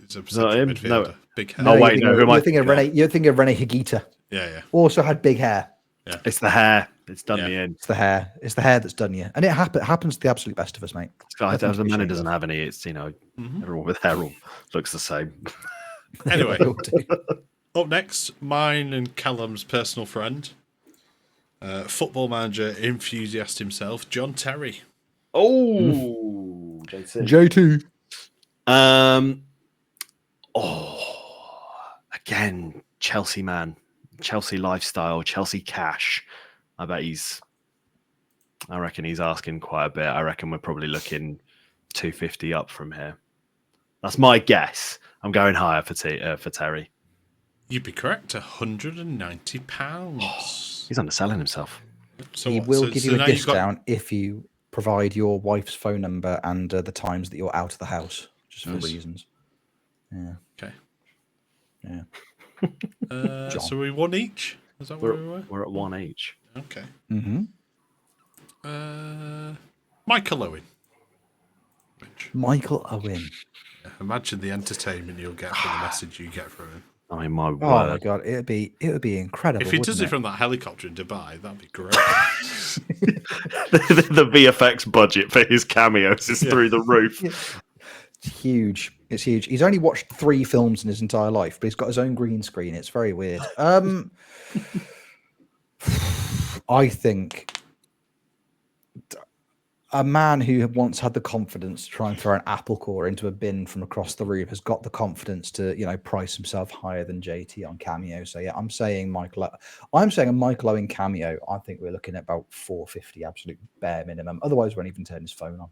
central
him?
midfielder.
No.
Big hair.
Oh, wait, no, who am I
You're thinking of
thinking
Rene. You're thinking of Rene Higuita.
Yeah.
Also had big hair.
Yeah.
It's the hair. It's done me in.
It's the hair. It's the hair that's done you, and it happens to the absolute best of us, mate.
Guys,
Nothing
as
to
a
be
man who
ashamed
doesn't
of.
have any, it's everyone with hair all looks the same.
Anyway,
Will do.
up next, mine and Callum's personal friend, football manager enthusiast himself, John Terry.
Oh,
J2.
Again, Chelsea man, Chelsea lifestyle, Chelsea cash. I reckon he's asking quite a bit. I reckon we're probably looking 250 up from here. That's my guess. I'm going higher for Terry.
You'd be correct, £190.
He's underselling himself.
So
He
what?
will
So-
give
so
you a
now you've got-
discount if you provide your wife's phone number and the times that you're out of the house, just for
Nice.
reasons. Yeah.
Okay.
Yeah.
So we won each? Is that where we were?
We're at one each.
Okay.
Mm-hmm.
Michael Owen. Which,
Michael Owen.
imagine the entertainment you'll get from the message you get from him.
I mean, my
Oh my
word.
god, it would be incredible.
If he does
wouldn't
it from that helicopter in Dubai, that'd be great.
The VFX budget for his cameos is through the roof.
It's huge. It's huge. He's only watched 3 films in his entire life, but he's got his own green screen. It's very weird. I think a man who once had the confidence to try and throw an apple core into a bin from across the room has got the confidence to, price himself higher than JT on Cameo. So yeah, I'm saying a Michael Owen cameo. I think we're looking at about 450 absolute bare minimum. Otherwise, we won't even turn his phone on.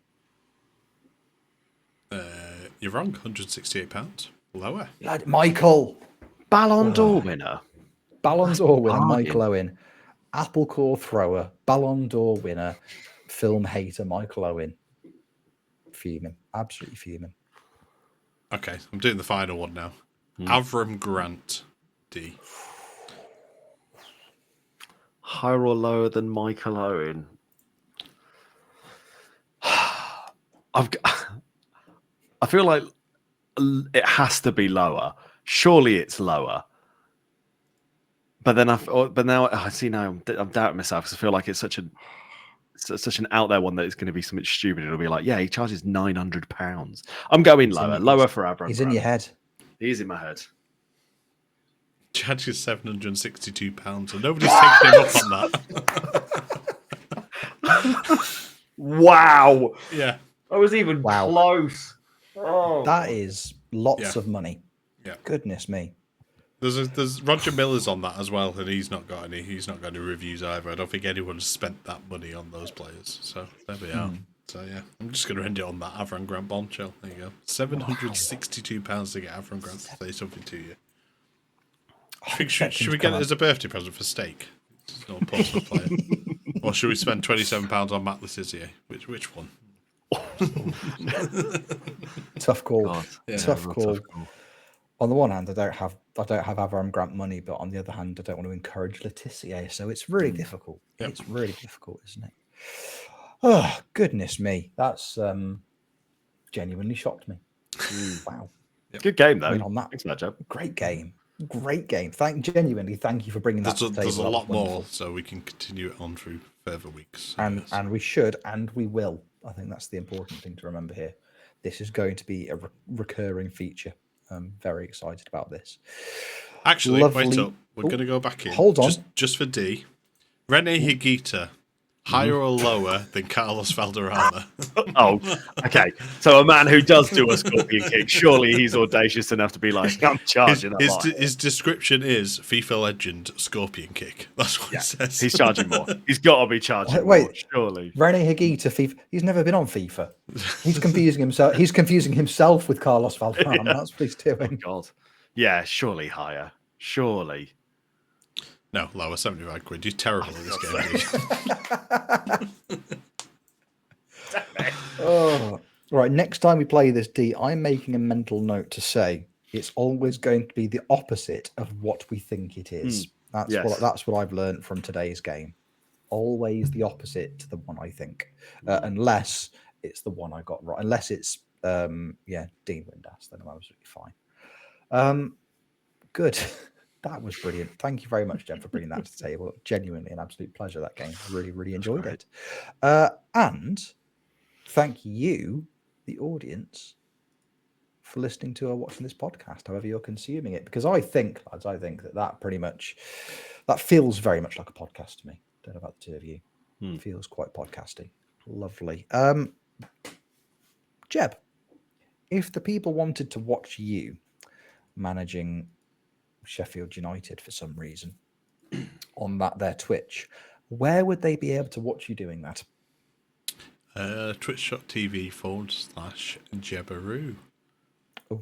You're wrong, £168. Lower.
Lad, Michael.
Ballon d'Or winner.
Ballon d'Or winner,
Bargain.
Michael Owen. Apple core thrower, Ballon d'Or winner, film hater, Michael Owen. Fuming. Absolutely fuming.
Okay, I'm doing the final one now. Avram Grant, D.
Higher or lower than Michael Owen? I feel like it has to be lower. Surely it's lower. But then now I see now I'm doubting myself because I feel like it's such an out there one that it's going to be something stupid. It'll be like, yeah, he charges £900. I'm going lower for Avram.
He's in your head.
He's in my head.
Charges £762, and nobody's taking him up on that.
Wow.
Yeah.
I was even close. Oh.
That is lots of money.
Yeah.
Goodness me.
There's Roger Miller's on that as well, and he's not got any reviews either. I don't think anyone's spent that money on those players. So there we are. So yeah, I'm just going to end it on that Avram Grant bombshell. There you go. £762 to get Avram Grant to say something to you. Should we get it as a birthday present for steak? It's not a Portsmouth player. Or should we spend £27 on Matt Letizier? Which one?
Tough call.
God.
Yeah,
Tough call. On the one hand, I don't have Avram Grant money, but on the other hand, I don't want to encourage Letizier. So it's really difficult.
Yep.
It's really difficult, isn't it? Oh, goodness me. That's genuinely shocked me. Wow.
Good game though.
I mean, on that,
Thanks for that, Joe.
great game. Great game. Thank you for bringing that to the table.
There's a
That
lot
was wonderful.
more, so we can continue it on through further weeks.
And we should, and we will. I think that's the important thing to remember here. This is going to be a recurring feature. I'm very excited about this.
Actually,
Lovely.
wait up. We're going to go back in.
Hold on.
Just for D. Rene Higuita, higher or lower than Carlos Valderrama?
Oh, okay. So a man who does do a scorpion kick, surely he's audacious enough to be like, I'm charging that lot.
His description is FIFA legend scorpion kick. That's what it says.
He's charging more. He's got to be charging
Wait.
more, surely.
Rene Higuita, FIFA. He's never been on FIFA. He's confusing himself. He's confusing himself with Carlos Valderrama. That's what he's doing.
God. Yeah, surely higher. Surely.
No, lower, 75 quid. You're terrible at this game.
Oh, All right, next time we play this, D, I'm making a mental note to say it's always going to be the opposite of what we think it is. That's what I've learned from today's game. Always the opposite to the one I think, unless it's the one I got right. Unless it's Dean Windass, then I'm absolutely fine. Good. That was brilliant. Thank you very much, Jen, for bringing that to the table. Genuinely an absolute pleasure, that game. Really, really enjoyed it. And thank you, the audience, for listening to or watching this podcast, however you're consuming it. Because I think, lads, that pretty much, that feels very much like a podcast to me. Don't know about the two of you. It feels quite podcasty. Lovely. Jeb, if the people wanted to watch you managing Sheffield United for some reason on their Twitch, where would they be able to watch you doing that?
Twitch.tv/Jebaroo.
Oh,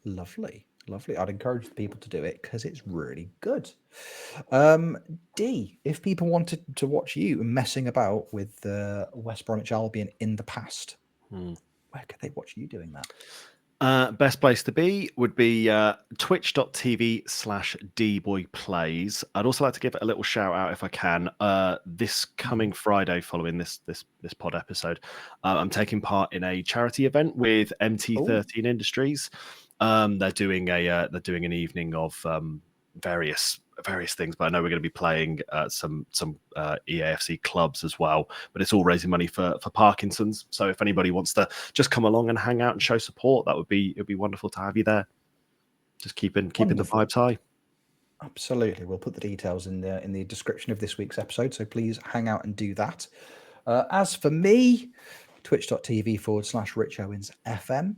lovely. I'd encourage the people to do it because it's really good. D, if people wanted to watch you messing about with West Bromwich Albion in the past, where could they watch you doing that?
Best place to be would be twitch.tv/dboyplays. I'd also like to give it a little shout out if I can. This coming Friday, following this pod episode, I'm taking part in a charity event with MT13 Industries. They're doing an evening of various things, but I know we're going to be playing some EAFC clubs as well. But it's all raising money for Parkinson's. So if anybody wants to just come along and hang out and show support, it'd be wonderful to have you there. Just keeping the vibes high.
Absolutely, we'll put the details in the description of this week's episode. So please hang out and do that. As for me, twitch.tv/RichOwensFM.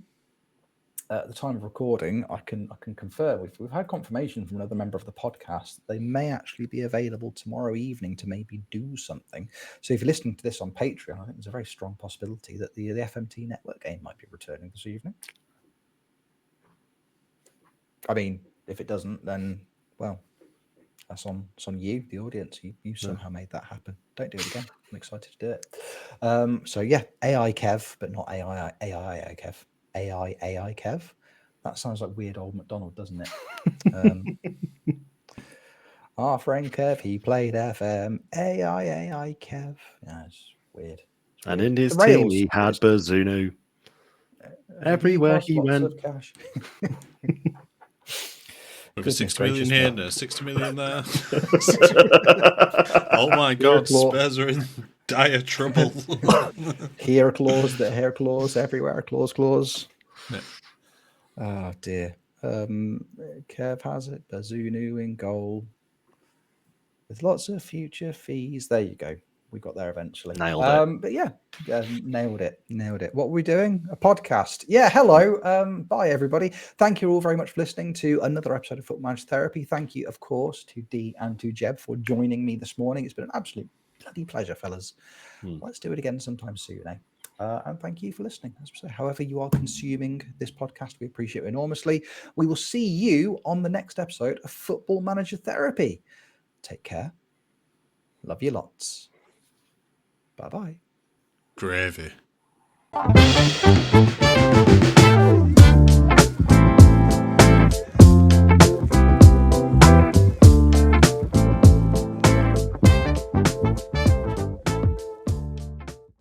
At the time of recording, I can confirm we've had confirmation from another member of the podcast that they may actually be available tomorrow evening to maybe do something. So if you're listening to this on Patreon, I think there's a very strong possibility that the FMT network game might be returning this evening. I mean, if it doesn't, then well, that's on you, the audience. You somehow made that happen. Don't do it again. I'm excited to do it. So yeah, AI Kev, but not AI Kev. AI Kev. That sounds like weird old McDonald, doesn't it? Our friend Kev, he played FM. AI Kev. Yeah, it's weird.
And in his team, he had Bazunu. Everywhere he went.
Cash.
With 60 million here, no, 60 million there. Oh my God, Spurs are in dire trouble.
Here a clause, there a clause, everywhere a clause.
Yeah.
Oh dear. Kev has it. Bazunu in goal. With lots of future fees. There you go. We got there eventually.
Nailed it.
But yeah, nailed it. What were we doing? A podcast. Yeah, hello. Bye, everybody. Thank you all very much for listening to another episode of Football Manager Therapy. Thank you, of course, to Dee and to Jeb for joining me this morning. It's been an absolute bloody pleasure, fellas. Let's do it again sometime soon, eh? And thank you for listening. As I say, however you are consuming this podcast, we appreciate it enormously. We will see you on the next episode of Football Manager Therapy. Take care. Love you lots. Bye-bye.
Gravy.